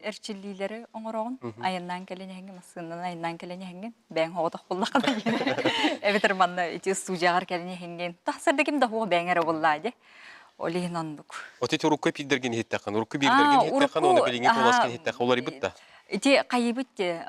Эрчиллилери оңороғын, айыннан кәліне хәңген, масынынан айыннан кәліне хәңген, бәң хоғытық болдақын әйін. Әбетір манна ити студияғар кәліне хәңген. Тақсырды кем дақуға бәңәрі болады. Олейін ондық. Отеті ұрыққа пиддерген хеттақын, ұрыққа бергерген хеттақын, оны біліңе толаскен хеттақы олар ибітті? Ити қайыбытте,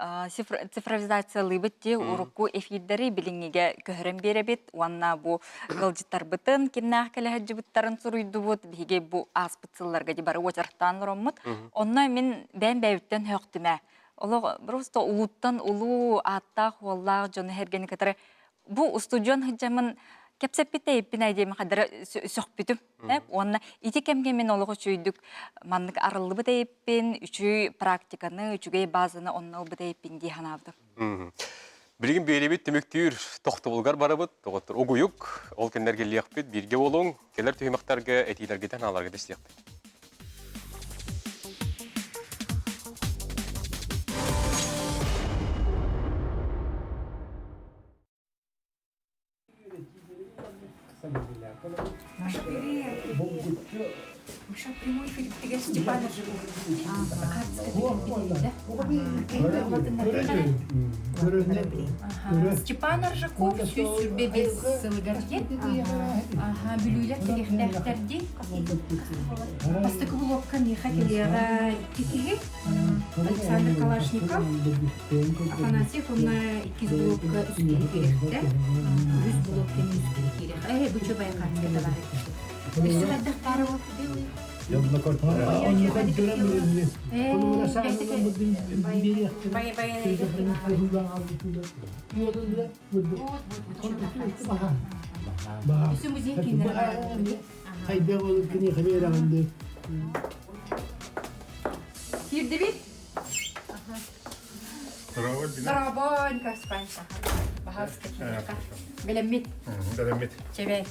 цифровизациялы бітте, ұрыққу эфирдері біліңеге көхірін бере бет, уанна бұ ғылжыттар бұтын, кемнақ кәлі әджі бұттарын сұруйды бұт, біге бұ аспытсыларға де бары өтірттан ұромыд. Онна мен бән бәйіттен хөқтіме. Олы просто ұлуттан ұлу аттақ, уаллақ, жоны хергені кәтірі. Бұ студион хыджамын кепсеппите еппин айдеймін қадыры сөқпітім. Онна ити кемге мен олығы чөйдік маннық арылы бұда еппин, үші практиканы, үшіге базаны оннал бұда еппин дей ханавды. Білген бейребет демектүйір тоқты болғар бары бұд, тоғыттыр оғыйық, ол кәнлерге лияқ бет, бірге болуң, келер түйімақтарға, әтейлерге тән аларға дестияқ бет. Маша прямой эфир тегер Степана живу. Степан Аржаков сөз сүрбебес сылгарген. Бүлүйлер терехтәхтәрде. Бастықы блокка неха келеға кекеге. Александр Калашников. Афанасьев онна 2 блокка үскері керекті. 100 блокка үскері керек. Бұчы байқан кеді бар. Üstü kaddakları oldu değil mi? Yanına korkma. Ondan göremiyoruz. Onu nasıl anlamadın bir yakın. Sözlerini kızından aldıkıyla. Yolun bile vurdu. Konuştu bahar. Üstü müziğin kendine var. Hayda olur ki ne haber alındı. Girdi bir. Здорово, Каспан. Bahar sıkıntı. Belemit. Belemit. Evet.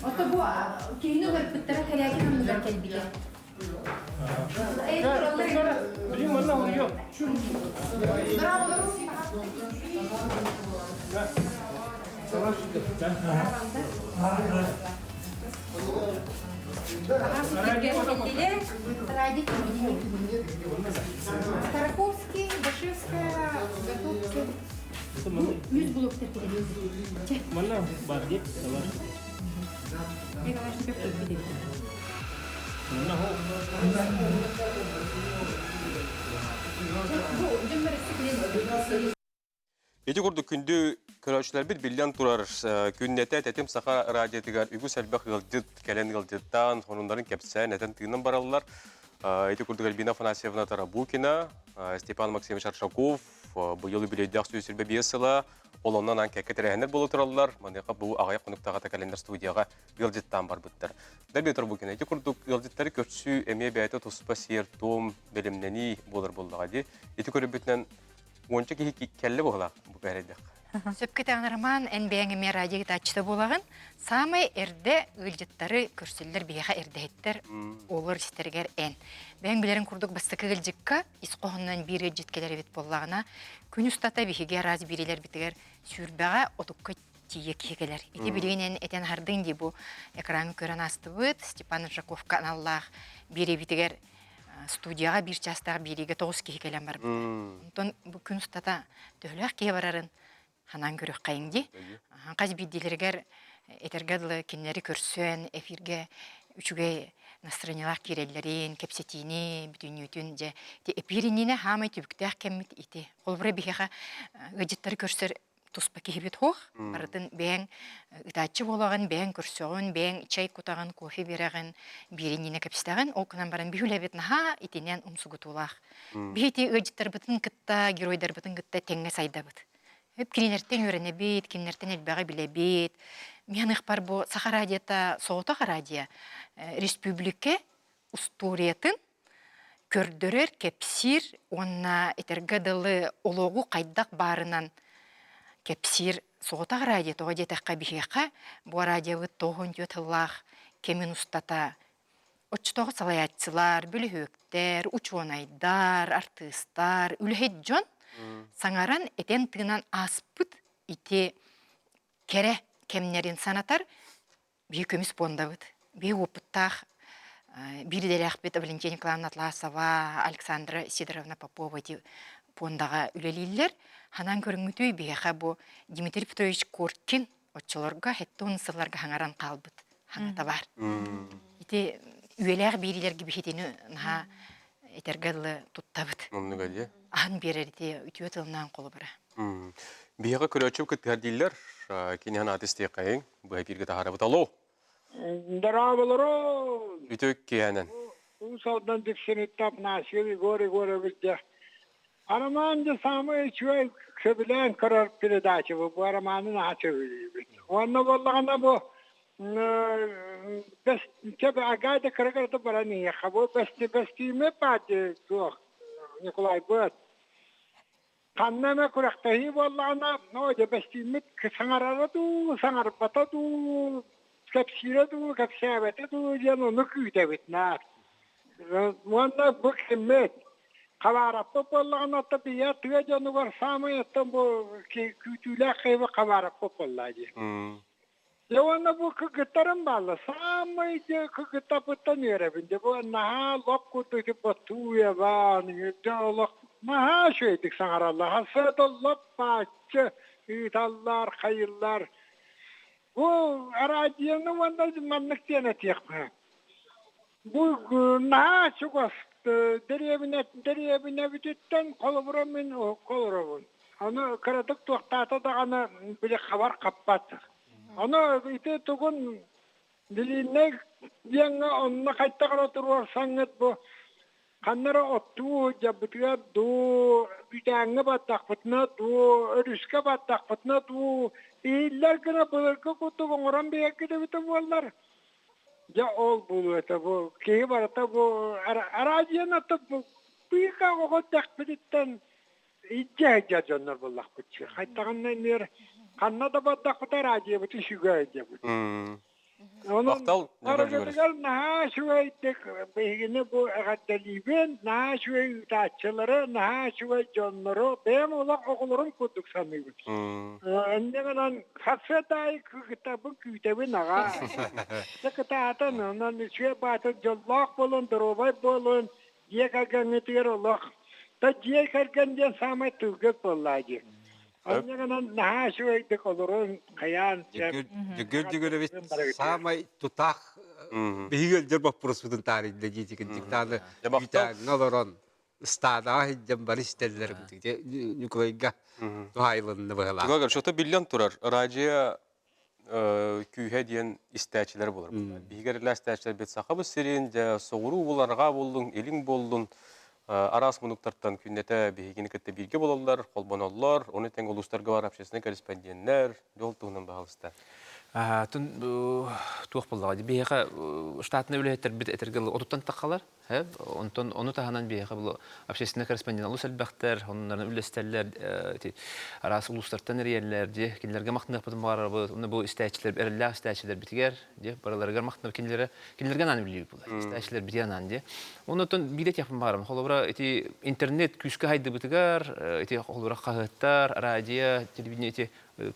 Ото bu keyini olarak bittara kariyaki nam güzel kelbiyle. Bizim valla oluyor. Bravo. Староховский, Башевская, готовки. 100 блок терпели. Valla var diye. Я говорю, что как тебе. Ити курдук күндү көрөчүлөр бит билен турар күннете тетим саха радиотыгар үгү сәлбәк гылдыт кәлен гылдыттан хонундарын кепсә нәтен тыгынан бараллар. Ити курдук Альбина Афанасьевна Тарабукина, Степан Максимович Аршаков, быйыл юбилейдәк сөйсүрбе биясыла, олоннан анкәккә тәрәһенер булы тораллар. Маныкка бу агай конуктага календар студияга гылдыттан бар биттер. Дәбе Тарабукина ити курдук гылдыттары көчсү эме бәйте туспа сер том белемнени булыр булдыга ди. Ити көрөбүтнән онча кихи келли була бу бәрәдәк. Сөпкете аңарман әнбәңеме радио тачты булагын, самай эрде ылжыттары көрсөллөр бияга эрдеттер олар истергер эн. Бәң билерин курдук бастыкы гылжыкка исқоһуннан бир җиткеләр бит боллагына күн устата бихиге раз бирилер битер сүрбәгә отукка тие кигелер. Ити билгенен этен хардын ди бу экран көрән астыбыт Степан Жаков каналлах бире битер студияга бир частагы бириге 9 кигелән бар. Онтон бу күн устата төләк ке барарын ханан көрөк кайынди. Каз бидилергер этергәдле киннәре көрсөн эфирге үчүгө настроениялар киреллерин, кепсетини, бүтүнүтүн же эпиринине хамай түбүктәк кемит ити. Олбура бихега гыжыттар көрсөр туспа кихибит хох, бардын бәң итачы болаган, бәң көрсөгөн, бәң чай кутаган, кофе береген, биринине кепстеген, окунан баран бихүләбит наха итинен умсугутулах. Бихити гыжыттар бытын кытта, геройдар бытын кытта теңге сайдабыт. Hep кинерттен өрәне бит, кинерттен элбәгә биле бит. Мен ихбар бу Саха радиота, Соғыта радио республика усториятын көрдөрөр кепсир, онна этергәдылы ологу кайдак барынан кепсир Соғыта радио тога жетәккә бихеққа, бу радио тогын җотыллах кемен устата. Очтогы салаятчылар, бүлүктер, учонайдар, артисттар, үлһет жон саңаран этен тыгынан аспыт ите кере кемнерин санатар бии көміс бондабыт. Бии опыттах бирделях бет Валентина Николаевна Атласова, Александра Сидоровна Попова ити бондага үлелилер. Ханан көрүнгүтүй бияха бу Дмитрий Петрович Коркин отчолорга хеттон сылларга хаңаран калбыт. Хаңата бар. Ити үлелер бирилерге бихетини наха этергәлле туттабыт. Мунуга Ан берерди үтүө тылынан колу бара. Бияга көрөчүп кыттардиллер, кинен атысты кайын, бу эфирге тахарабыт алуу. Здраволоро! Үтөк киянен. Усалдан диксенеттап насили горе битте. Араманды самый чуй кебилен карар передача бу араманын ачыбыт. Онна боллаганда бу бес тебе агайда карагарда барани хабо бестиме паде тох Николай Бот. Каннама курактаhi боллаганда ноде бестимит саңарарду саңарбатаду кепсиреду кепсебетеду жано нукуйда битна. Онна бу кемет каварап боллаганда табия туя жано бар самый тамбо күтүлә кайва каварап боллагы. Левана бу кыгытарым балы, самый же кыгытапыттан еребинде, бу наха лапкуты батуя ба, нидалак, наха шөйдік саңаралла, хасыды лаппачы, италлар, хайыллар. Бу радионы ванда манныктен этекпі. Бу наха шугас, деребіне бүтіттен колыбырамын, колыбырамын. Аны кырадық туақтаты дағаны біле хабар қаппаты. Ана ите тугун дилинне яңа онна кайттагара турар саңет бу каннара отту жабытыга ду бүтәңе баттакпытна ду өрүскә баттакпытна ду илләр генә булырга куту гоңран бияке дип булалар. Я ол булу это бу ки барата бу радиона тып бика гоготак биттен ичә җаннар буллак бит. Кайттаганнан нер Канада баттакта радио бит шугай деп. Вақтал арагыгал на шуайтек бегине бу агатталибен на шуй тачылары на шуй жоннору бем ола оглорун кудук самыйбыт. Эндегенен хасетай китабы күтебен ага. Секретата нан шуй баты жоллак болон дробай болон егагаңетер олак. Та жекергенден самай түгөк боллади. Аннегенен на шуй де колорун каян Жүгір бит самай тутах бигел дер вопрос бүтүн тарихте житикен диктаны налорон стадаға хиджан бар истеллер битиге нүкөйга тухайлынны быгала. Тугагар şota bilyan turar. Radyo kühe diyen isteçiler bulur. Bigerler isteçiler bet sahabı serin de soğuru bularga buldun, elin buldun. Aras munuktartan künnete bihigini kette bilgi bulallar, kolbanallar, onu ten uluslarga var apşesine korespondenler, yol tuğunun bahalıstar. Tun tuğ bullağı. Bihaga штатны үлеттер бит этергел отуттан тақалар. Онтон оны таһанан биһа бул общественный корреспондент улус албахтар, оннарны үлестерлер, арас улустардан риеллер де, кинлерге мактанып барабы, уны бу истәчләр, эрләр истәчләр битигәр, де, бараларга мактанып кинлерге нан билеп булар. Истәчләр битянан де. Онтон билет япым барам. Холобра эти интернет күскә хайды битигәр, эти холобра кагыттар, радио, телевидение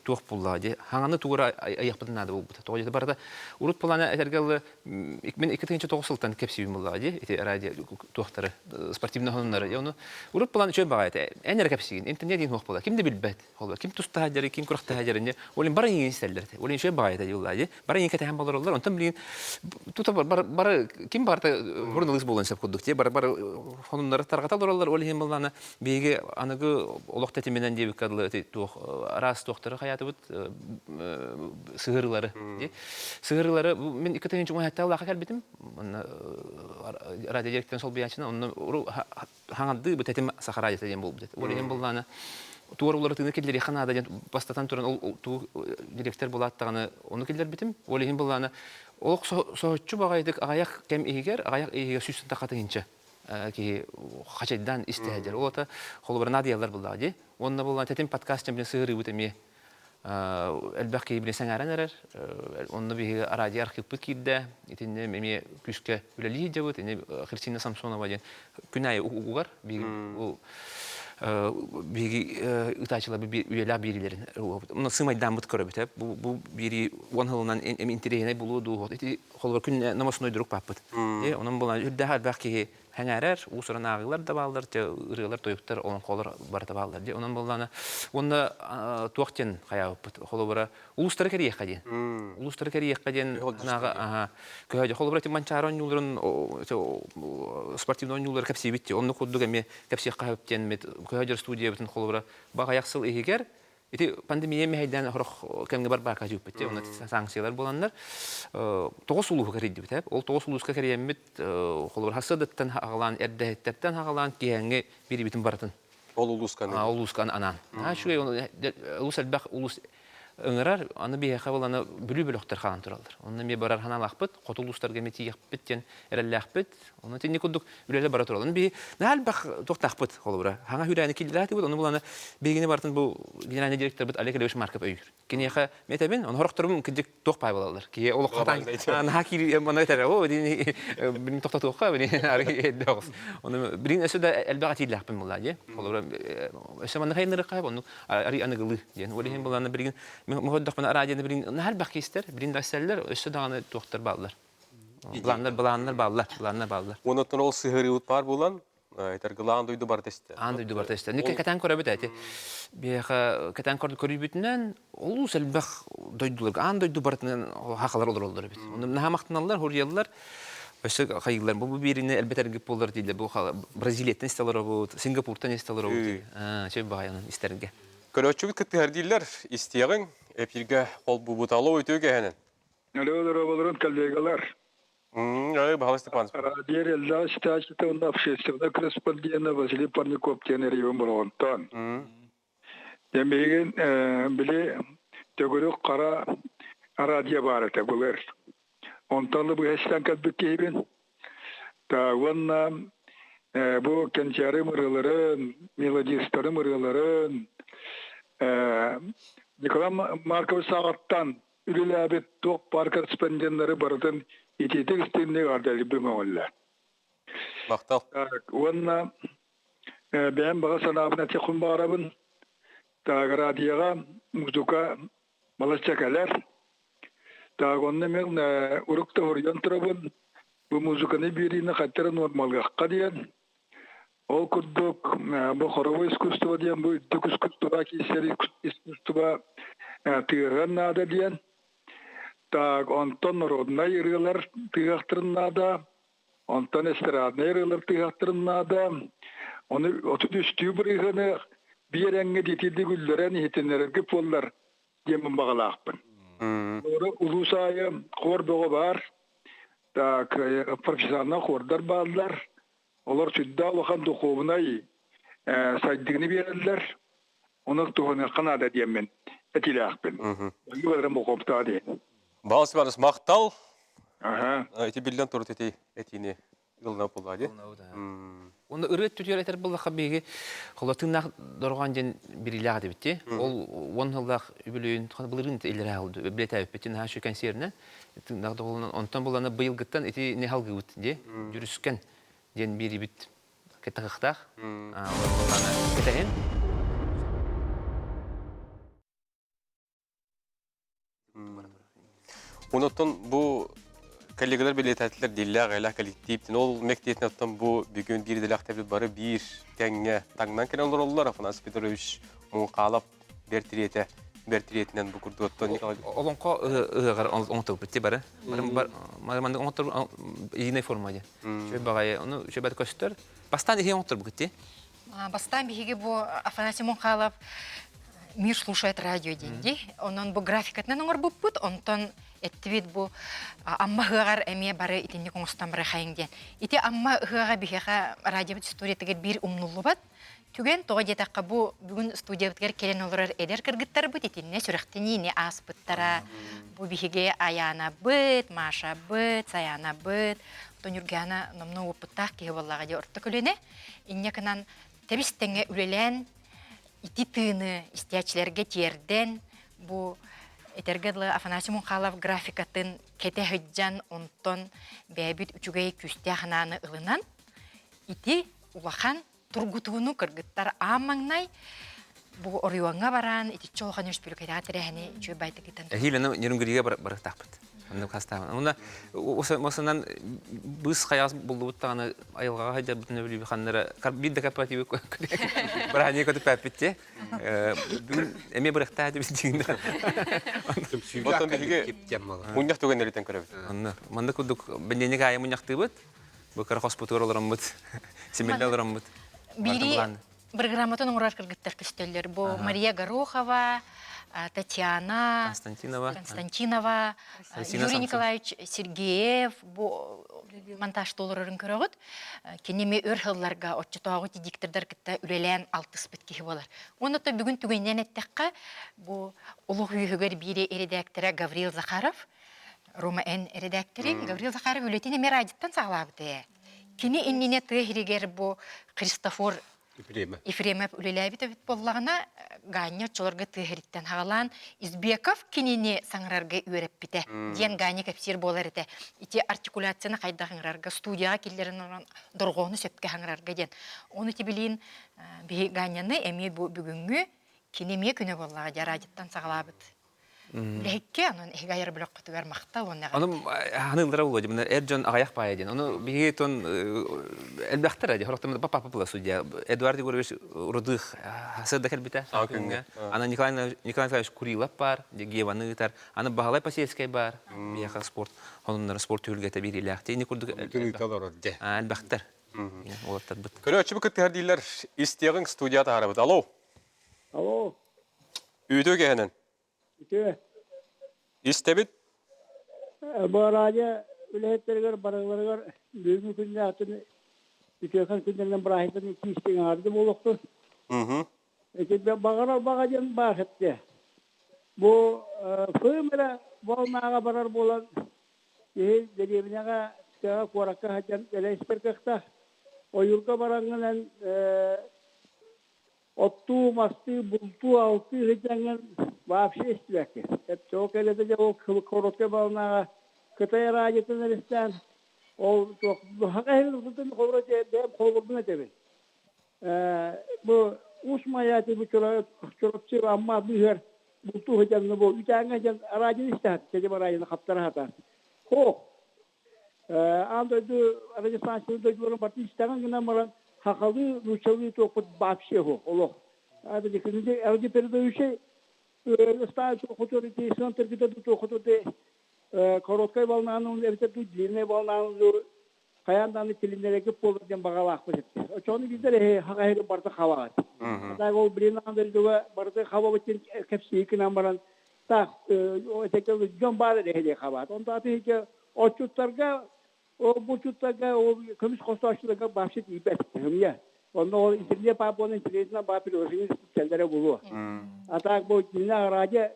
тух буллади. Хаңаны тугра аяқпытын нады булды. Тоғыды барда урут плана этергел 2009 жылдан кепсибим буллади. Эти радио тухтары спортивный хоннары. Яны урут плана чөй багайты. Энер кепсигин интернет ин хук була. Кимде билбет. Холба ким туста хаҗары, ким куракта хаҗары. Олин бара ин истәлләр. Олин чөй багайты буллади. Бара ин кете һәм баларлар. Онтан билин тута бара ким барда журналист булган сап кудык. Бара хоннары таргаталар. Олин булганы биге аныгы олоқта теменен дебик кадлы тух раз тухтары hayatı bud sığırları di. Sığırları men 2-нче уақытта Аллаһка кәлбитим. Радио директорын сол биячына оны хаңады бу тетем сахара дигән булды. Олеген булганы туурулары тыны келдер ханада дигән бастатан турын ул директор булаттыганы оны келдер битим. Олеген булганы ол соочу багайдык аяк кем игер, аяк иге сүстен тақатынча. Ки хачайдан истәҗәр. Ота холбар надиялар булды. Онда булган тетем подкаст белән сыгыры битеме. Әлбәки билесәң аранар, онны би радио архив кидде, итенне менә күскә үләли дибет, инде Христина Самсонова дигән күнәй угар, биги утачылар би үләлә бириләрен. Моны сымайдан бут көрәбит. Бу бири ванһылынан интерене булуду. Ити холбар күн намасны дөрүк паппыт. Onun була үрдә әлбәки Hängerer, usura nağılar da bağlar, ırılar, toyuklar, onun kollar barda bağlar. Onun bulana, onda tuğten kayapıt, holubara, ulusları kere yakadın. Ulusları kere yakadın, nağa, köhece, holubara ti mançaron yulların, sportivnon yulları kapsi bitti. Onu kuddu gemi kapsi kayapten mit, köhece studiya bitin holubara, bağa yaksıl ihiger. Iti pandemiye mehaydan horok kemge barbaka jup bitti. Onda sanksiyalar bulanlar. Toğuz uluğu karidi bit. Ol toğuz uluğu kariyemit, holubara hasadattan hağalan, erdehetterden hağalan kiyenge biri bitin baratın. Ol uluskan. Uluskan anan. Şuraya ulus elbaq ulus öngərar, anı bir xavalana bülü-bülü oxtar xalan turaldır. Ondan bir barar xana laqbıt, qotul ulustar gemeti yaqbıtken erəllaqbıt, onu tenni kudduk ülələ bara turaldır. Bir nəl bax toxtaqbıt xolubra. Hana hürəyəni kildirəti bud, onu bulana begini bartın bu generalni direktor bud Alek Leviş Markov öyür. Kini yaxa metabin, onu horaqtırım kidik toxpay bolalır. Ki olu xatan, naha kiri mana etər, o benim toxta toxqa, benim arı eddoğuz. Onu birin əsə də əlbəqat illaqbın bulla, xolubra. Əsə manı xaynırı qayb, onu arı anıqılı. Olihim bulana birin Muhaddaq bana radiyada birin nahal baqi ister, birin dəstələr, ösə dağını toxtar bağlar. Bulanlar bağlar. Ondan ol sığırı ut par bulan, etergılan duydu bar testi. An duydu bar testi. Nika katan korabit ayti. Biha katan kordu koribitindən olu selbaq duydular. An duydu bartından haqalar olur bit. Onu naha maqtanallar, huriyallar. Ösə qayıqlar bu birini elbət ergib bollar deyildi. Bu Braziliyadan istalar bu, Singapurdan istalar bu. Şey bağayanın isterge. Köröççübüt kıtpihar değiller, isteyağın, epirge kol bu butalı oytuğu gehenen. Alo, darabaların kollegalar. Bahalı Stepan. Radiyar elde stajyta onda общественный корреспондент Василий Парников тенерiyum buluntan. Demeyin bile tögürük kara radyo barete bular. Ontalı bu hesten kalbik kebin. Ta vanna bu kençari mırıların, melodistari mırıların, Nikolay Markov sağattan ülülabet tok parka spendentleri barıdan ititik istinli vardı bir mağalla. Baktal. Onunla ben bağa sanabına tekun bağırabın da radyoga muzuka malaşçakalar da onunla men urukta horiyon turabın bu muzukanı birine katara normalga qadiyan Ol kurduk, bu xorovo iskustva diyen, bu idduk iskustva ki seri iskustva tığırın nada diyen. Tak ondan rodna yırılar tığaktırın nada, ondan estiradna yırılar tığaktırın nada, Onu otu düştüğü bırıgını bir yerenge ditildi gülleren hitenleri gıp onlar yemin bağlaaqpın. Doğru ulusaya kordoğu var. Da profesyonel kordar bağlılar. Onlar tüdda vakan dokuvunay saydığını verirler. Onun tuhunu kanada diyemin. Etilaaqpın. Bu kadar bu kopta diye. Bağız barız maqtal. Aha. Eti bilden turut etini yılına puladı. Onda ırıt tütüyor eter bullakka begi qolatınaq dorgan gen birilağı da bitti. Ol on hıllaq übülüyün bulurun ilere aldı. Bilete öppetin ha şu konserine. Tınaq dolan ondan bulana bıyıl gıttan eti ne halgı ut diye. Jürüsken gen biri bit. Ketaqtaq. Olana ketahen. Ondan bu kollegalar biletler dilla gayla kollektivtin ol mektiyetne attan bu bugün bir dilak tabi barı bir tenge tangdan kenen olurlar Afanas Petrovic mun qalap bertiriyetinden bu kurdu attan Nikolay. Olonqa ıgar onto bitti bara. Manda onto yine formaja. Şöyle bagaya onu şöyle koştur. Bastan iyi onto bitti. Бастан биһиги бу Афанасий Мунхалов «Мир слушает радио» деньги. Онон бу графикатнан оңор буппут, онтон эттибит бу амма хыгар эме бары итинни коңустан бары хайыңден. Ити амма хыга биһига радио студия тегер бир умнулубат. Түген тога жетакка бу бүгүн студия биткер келен олорор эдер кыргыттар бут итинне сүрөктени не аспыттара. Бу биһиге Аяна быт, Маша быт, Саяна быт. Тонюргана номно опыттах ки боллага же ортокөлөне. Иннеканан Тебистеңе үлелен ити тыны истиячилерге терден бу этергедлы Афанасий Мунхалов графикатын кете хөджан онтон бәбит үчүгей күстә хананы ылынан ити улахан тургутуну кыргыттар амаңнай бу орюанга баран ити чолхан өспүлкәдә терәһне чөй байтык итен. Хиләне нирүнгүригә бар таппыт. Аны кастам. Уна осынан быз хаяс булып таганы айылга хайда бүтүн билби ханнара бир дә кооператив бар аны көтүп папитте. Бүген эме бирәктә дип дигәндә. Отан биһиге муньяк түгәннәрдән көрәбез. Аны манда күдүк бендене гая муньяк тыбыт. Бу кара хоспиталларым бит. Семинарларым бит. Бири программатын оңрар кыргыттар көстөллөр. Бу Мария Горохова, Татьяна Константинова, Юрий Николаевич Сергеев, бу монтаж толорын көрөгөт. Кенеме өрхылларга отчотогу диктордар кытта үлелен алтыс биткеһи болар. Онда бүгүн түгөннен эттекка бу улуг үйгөр бири редакторы Гаврил Захаров, Рома Н редакторы Гаврил Захаров үлетине мерадиттан саглабыты. Кини иннине тыгыригер бу Христофор Ефремов үлеләбит бит боллагына ганя чолорга тыгыриттен хагалан Избеков кинине саңрарга үйрәп бите. Ден ганя капсир болар ите. Ити артикуляцияны кайда хаңрарга студияга киллерин доргоны сөпкә хаңрарга ден. Оны тибилин би ганяны эми бу бүгүнгү кинеме күнө боллага жарадыттан сагалабыт. Лехке анын эгайыр блок кутугар мактал онна. Аны ханылдыра булды. Мен Эрджон агаяк пайден. Аны бигетон элбахтара ди. Хорактым папа папа судья. Эдуард Егорович Рудых хасыда келбите. Аны Николай Курилов бар, Геваны тар. Аны Багалай Пасельский бар. Бияка спорт. Оннар спорт үлгәтә бириләр. Тени күрдүк. Элбахтар. Олаттар бит. Көрөчү бу кеттер дилер. Истегин студияда харабыт. Алло. Алло. Үйдө кенен. İşte İstebit. bu arada ületlerler barılarlar büyük günde atını İkiyorsan günlerden bıraktılar iki isteğin ardı boluktu. Ben bağacağım bahsetti. Bu fırmada bolmağa barar bolan dediğimine kuaraka hacan eleştir kakta o yurka barangından ottu mastı bultu altı hıcangan vapşi istiyor ki. Hep çok öyle de o korotka balına kıtaya racetini isteyen o çok hakikaten tutun kovraca dem kovurdun edebil. Bu usmayati bu çorapçı amma bir bultu hıcanını bu hıcangan can aracını ister. Kecem aracını kaptara hatar. Ho. Anda du aracı sansını da görün parti isteyen günden maran hakalı ruçalı tokut vapşi ho. Allah. Abi dikince aracı peride üşe Стайл оторитет центр где тут хоте короткой волнану это тут длинной волнану Kayandan tilinlere gip olur diye bağalak bitti. O çoğunu bizler haqayı barda hava. Hatta o bilen andırdığı barda hava için hepsi iki numaradan ta o tekrar John Bale de hava. Onda atı o çutlarga o bu çutlarga o kılıç kostaşlarga bahşet ipet. Ya. Onda o internet paponun internetine bağlı bir şeylere buluyor. Hatta bu dinle aracı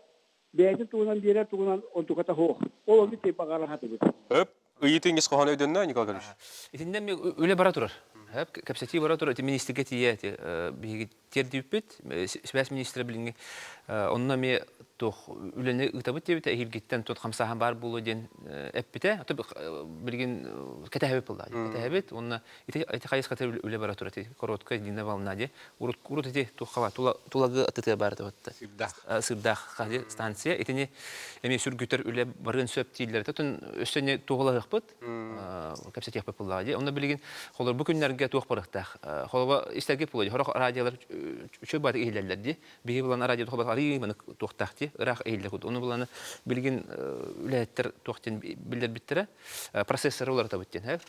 beyni tuğunan bir yere tuğunan on tukata ho. O bir tip bağlar hatı. Öp, ıyıtın gis kohana ödönne, Nikol Karış. İtinden mi öyle bara durur. Hep kapsati bara durur. Ministrike tiye bir tertip bit. Sibas ministre bilingi. Onunla mi toh ülene ıtabıt diye bite ehilgitten tot kamsahan bar bulu den ep bite. Tabi bilgin ketahebet buldu. Ketahebet onunla iti kayıs katı öyle bara durur. Korotka dinle valna diye. Urut iti toh hava tulağı atıtı barda hatta. Sırdah kadi stansiya. İtini emi sürgütür öyle barın söp tiller. Tutun üstüne toğla hıkbıt. Kapsati yapıp buldu diye. Onunla bilgin olur bu günlerge toh barıqta. Holva isterge buldu. Horak radyolar çöp batı ehillerler diye. Bir bulan radyo toh batı arayı bana tohtaktı. Irak ehiller kudu. Onu bulanı bilgin ületter tohtin bildir bittire. Prosesör olarak da bitten.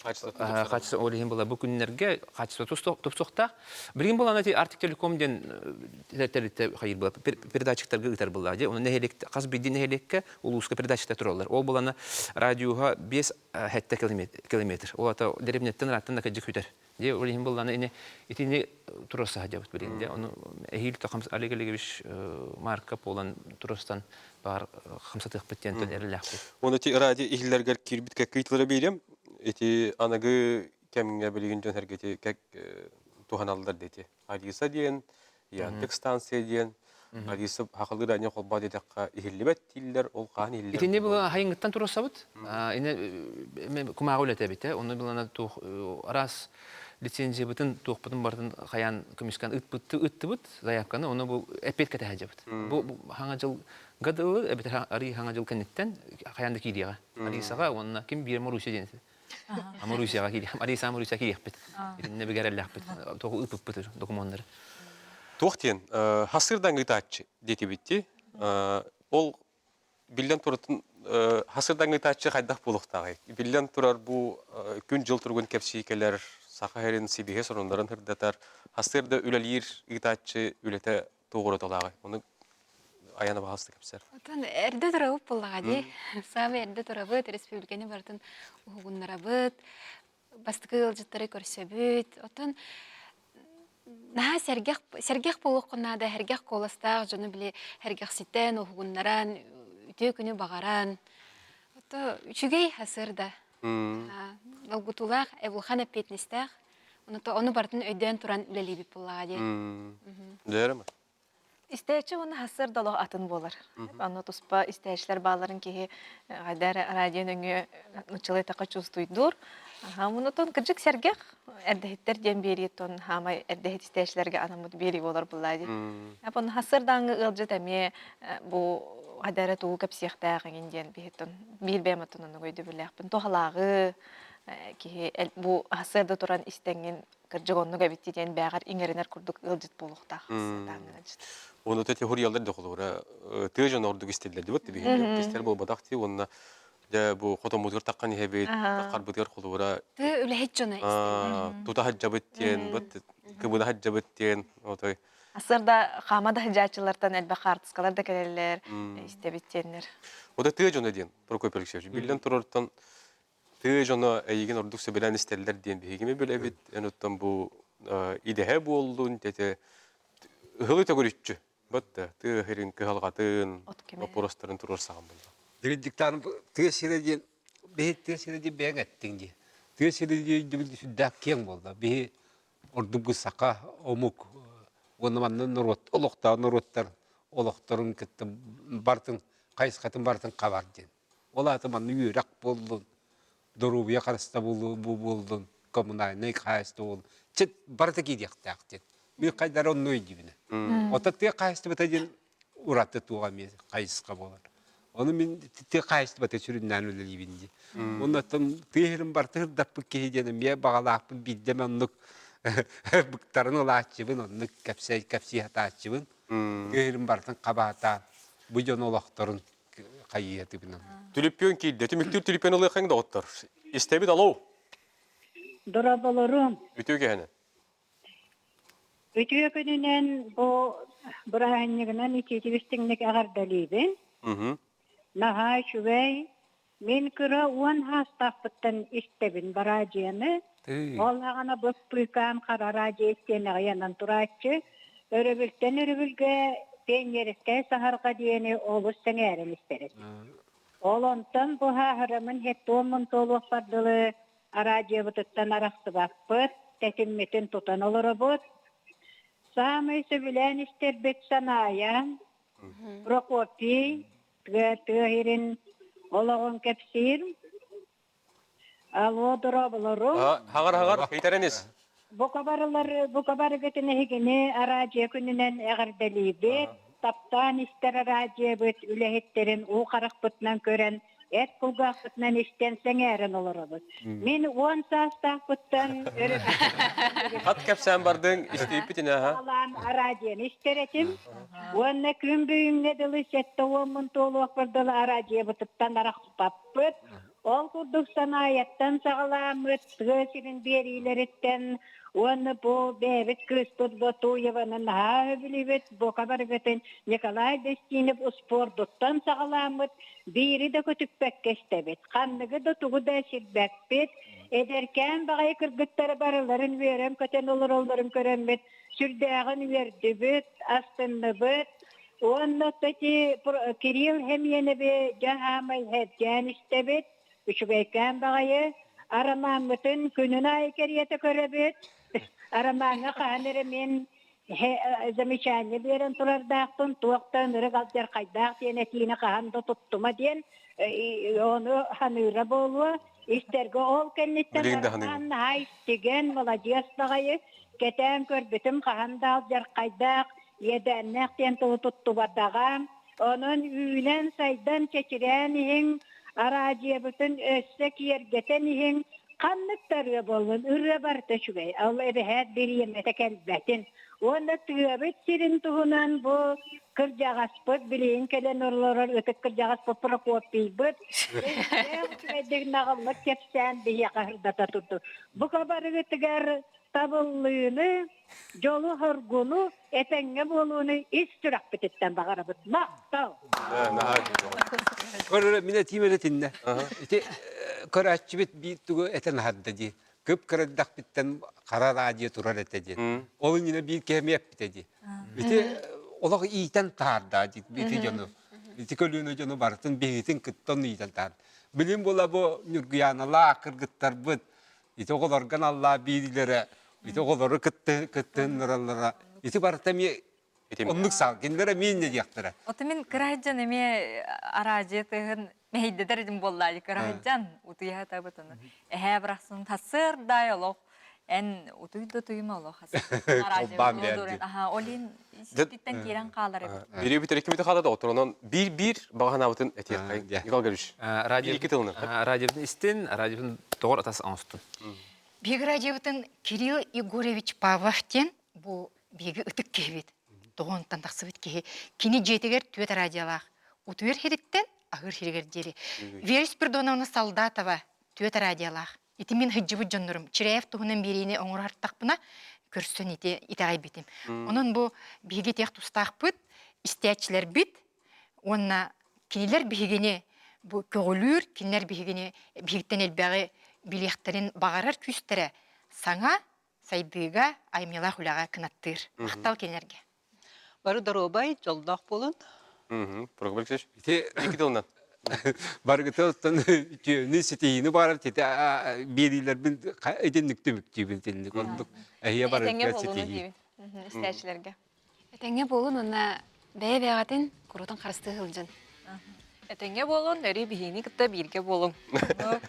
Kaçsa olihim bula bu günlerge kaçsa topsokta. Bilgin bulanı ti Arctic Telecom'den terite hayır bula. Передатчиктарга ытар булла ди. Оны нехелек каз бидин нехелекке улуска передатчиктар туралар. Ол буланы радиога 5 хетте километр. Ол ата деревнеттен раттан да кыжык үтер. Ди олим буланы ине итини тураса хадябыт билин ди. Оны эхил тахамс алегелеге биш марка болан турастан бар 50 беттен эрелек. Оны ти радио ихиллерге кирбитке кыйтлары берем. Эти анагы кемге билген жон хергети кек туханалдар дети. Алиса диен, Яндекс станция диен. Алиса хакылы радио холба дедакка ихиллебет тиллер ол кан иллер. Итини бу хайыңыттан турасабыт. Ине кумагылете бите. Оны билана тух раз лицензия бутын тухпытын бардын хаян комискан ыттыбыт заявканы оны бу эпетке тахажабыт. Бу хаңа жыл гадылы эбетер ари хаңа жыл кенеттен хаянды кидига. Алисага онна ким бир Маруся денсе. Маруся киди. Алиса Маруся кидип. Итинне бигереллек бит. Тогу ыпып бит документтер. Тоқтен, хасырдан гытачы дети битти. Ол билен туратын хасырдан гытачы хайдах болуктагы. Билен турар бу күн жыл тургун кепсикелер, сахарин сибиге сорундарын хырдатар. Хасырда үлелир гытачы үлете тоғыры толагы. Оны аяна бахасты кепсер. Отан эрде турабыт буллага ди. Сабы эрде турабыт республиканы бартын угуннарабыт. Бастыкы ылжыттары көрсөбүт. Отан наха сергех болуққына да хергех коластақ, жоны біле хергех ситтен, оғыннаран, үте күні бағаран. Үчігей хасыр да. Алгутулақ, әвулхан әппетнестақ, оны бартын өйден туран үлелі біп болаға де. Дәрі ма? İsteyçi onu hasır dalı atın bolar. Anı tuspa isteyçiler bağların ki kadar radyo döngü nıçılı taqa çustuydur. Bunu ton kırcık sergek erdehitler diyen biri ton hama erdehit isteyçilerge anamut biri bolar bulaydı. Yapın hasırdan ılcı temi bu kadar tuğu kapsiyaktağı diyen bir ton bir bematın onu koydu bilekpin. Tohalağı ki bu hasırda turan istengin kırcık onu gabitti diyen bağır ingeriner kurduk ılcıt buluqta hasırdan ılcıt. Onu tete huriyalar da olur. Tığcan orduk istediler de bitti bir. İster bu badakti onunla da bu kotomuzur takkan hebet takar bıdır olur. Tı öyle hiç cana istedim. Tuta haccabetten, bitti. Kıbıda haccabetten. Otoy. Asırda kamada haccaçılardan elbette artıskalar da gelirler, istebittenler. O da tığcan ediyen. Prokopyelik şey. Bilden turortan tığcana eygin orduk sebilen istediler diyen bir hekimi böyle bit. Enottan bu idehe bu olduğun tete hılıta görüşçü. Batta tığ herin kıhalgatın, oporostların turor sağım buldu. Dirdikten tığ siredi, bir tığ siredi beğen ettin diye. Tığ siredi de süddak keng buldu. Bir ordugu saka omuk, onunla nurot, oluktar, oluktarın gitti, bartın, kayıskatın bartın kavar diye. Ola ataman yürek buldun, dorubuya karısta buldun, komunay ne kayısta buldun. Çıt bartı gidiyek diye. Bir kadar onun öydüğüne. Ota tığ kayıstı batacın uğrattı tuğamıyor, kayıska bolar. Onu min tığ kayıstı batı süründen öyle bindi. Ondan tığırın bar tığır dapı keheceğim ya bağlapın biddem onluk bıktarın ola açıbın onluk kapsi hata açıbın. Tığırın bartın kabahata bu jon olaktarın kayıyatı binan. Tülüpyon kilde, tümüktür tülüpyon oluyor hangi da otlar. İstebit alo. Durabalarım. Ütü gehene. Ütüye gününen bu burahanlıgından içiçibistinlik ağardalıydım. Naha şüvey. Min kıra 10 hastafıttan istebin barajiyani. Olağana bu püykam kararaji isteyene yanan turaççı. Örübülge penyeriste saharga diyeni oluştan erin isteriz. Olontan bu haharamın hettoğumun toluq bardılı arajiye bıtıttan araktı bakpıt. Tetimmetin tutan olur bud. Sağmaysı bilen isterbet sanayan. Prokopi. Tühirin olağın kepsir. Alo durabalarım. Hagar, heytereniz. Bu kabarı götüne higini arajiye gününen eğerdeliği taptan ister arajiye büt ülehetlerin o karak bütünen kören et kulgak bütünen istensen eğren oluruz. Min 10 saastaq bütünen Kat kepsen bardın isteyip bitine ha. alan arajiyen isteretim. Onunla gün büyüğüne dili sette 10 toluq bardılı arajiye bütütten arak tutapıt. Ol kurduk sanayettan sağlamıt, gısirin berileritten, onu bu bebet kıstut botu yavanın ha bilibet, bu kabar götün Nikolay Destinip usporduttan sağlamıt, biri de kötükbek geçtebet, kanlıgı da tuğu da şirbekbet, ederken bağay kırgıtları barıların verem, köten olur olların körembet, sürdağın verdibet, astınlıbet, onu peki Kiril hem yeni bir cahamay hedgen istebet, Üçübeyken bağayı aramağın bütün günün ayı keriyete körebet. Aramağına kanırı min zamişanlı birin turardağın tuğaktan ırı kalcar kaydağ diyen etiyine kahanda tuttuma diyen onu hanıra bolu. İsterge ol kenditten aramağın haystigen valaciyas bağayı keten körbütüm kahanda alcar kaydağ yedennek diyen tuttu badağım. Onun üylen saydan çeçiren arajiye bütün össek yergetenihin kanlıktarı bolun ırra barta şübey. Allah ebehet bir yemete kelbetin. Onda tüyabet sirin tuhunan bu kırcağaspıt bileyin kelen orlar ötek kırcağaspıt prokopiyibit. Edek nağıllık kepsen diye kahırdata tuttu. Bu kabarı getigar tabullığını jolu hırgunu etenge bolunu istirak bititten bağırabıt. Maqtav. Orada millet yemeletinde. İşte kıraççı bit bir tuğu eten hadda di. Kıp kıradak bitten karar adiye turar etedi. Onun yine bir kemiyep bitedi. İşte ola iyiden tarda di. Biti canı. Biti kölüğünü canı barıtın behitin kıttan iyiden tarda. Bilim bola bu nürgüyanı la kırgıttar bıt. İşte o kadar gan Allah bililere. İşte o kadar kıttın nırallara. İşte barıtın onluk salkinlere minne diyaktıra. Otumin kırahıcan eme aracı tığın mehidde derecim bolladı kırahıcan utuya tabatını. Ehe bıraksın tasır diyalog. En utuydu tuyum olo hasır. Aracı aha olin istitten giren kalar evet. Biri bitir iki kaldı da oturunan bir bağın avutun eti yakayın. Yıkal görüş. Bir iki tılını. Radyo'nun istin, radyo'nun doğru atası anstın. Bir radyo'nun Kiril Igorevich Pavlov'ten bu bir ıtık kevit. Doğuntan taqsıbıt ki kini жетегер түйет радиолақ. Утуер хереттен ағыр хергер дери. Верес Пердоновна Солдатова түйет радиолақ. Ити мен хыджыбы жоннырым. Чиреев туғынан берейіне оңыр артақпына көрсін итағай бетім. Onun bu биге тех тустақ бұд, истиячилер бит. Онна кинилер бигене bu көғілір, кинилер бигене бигеттен элбәғі билияқтарын бағарар күстері. Саңа, сайдыға, аймела хулаға кынаттыр. Мақтал кинилерге. Barı darobay, joldoq bolun. Prokopil Kseş. İki tılından. Bargıtı ne siteyini barar tete biriler bin edinlikti müktebildiğini koyduk. Ehiye Etenge bargıtı bolunu siteyi. gibi. İsteyicilerge. Etenge bolun ona beye beğatin kurutan karıştı hılcın. Etenge bolun, eri bihini kıtta birge bolun.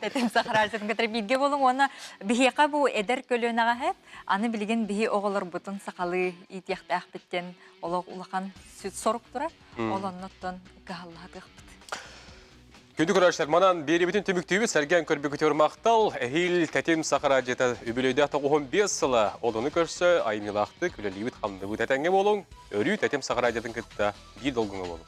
Dedim sakararcının kıtta birge bolun, ona bihiyaka bu eder kölüğüne hep, anı bilgin bihi oğulur butun sakalı itiyakta akbitten, olaq ulaqan süt sorup durar, olanlıktan gahallaha dıqbıt. Күндік ұрашылар, манан бері бүтін түміктейбі сәрген көрбі көтер мақтал, әхил тәтем сақыра жета үбілейді ақтағы 15 сылы олыны көрсі, аймилақты күлі лейбіт қамды бұт әтәңге болың, өрі тәтем сақыра жетін күтті бір долғыңы болың.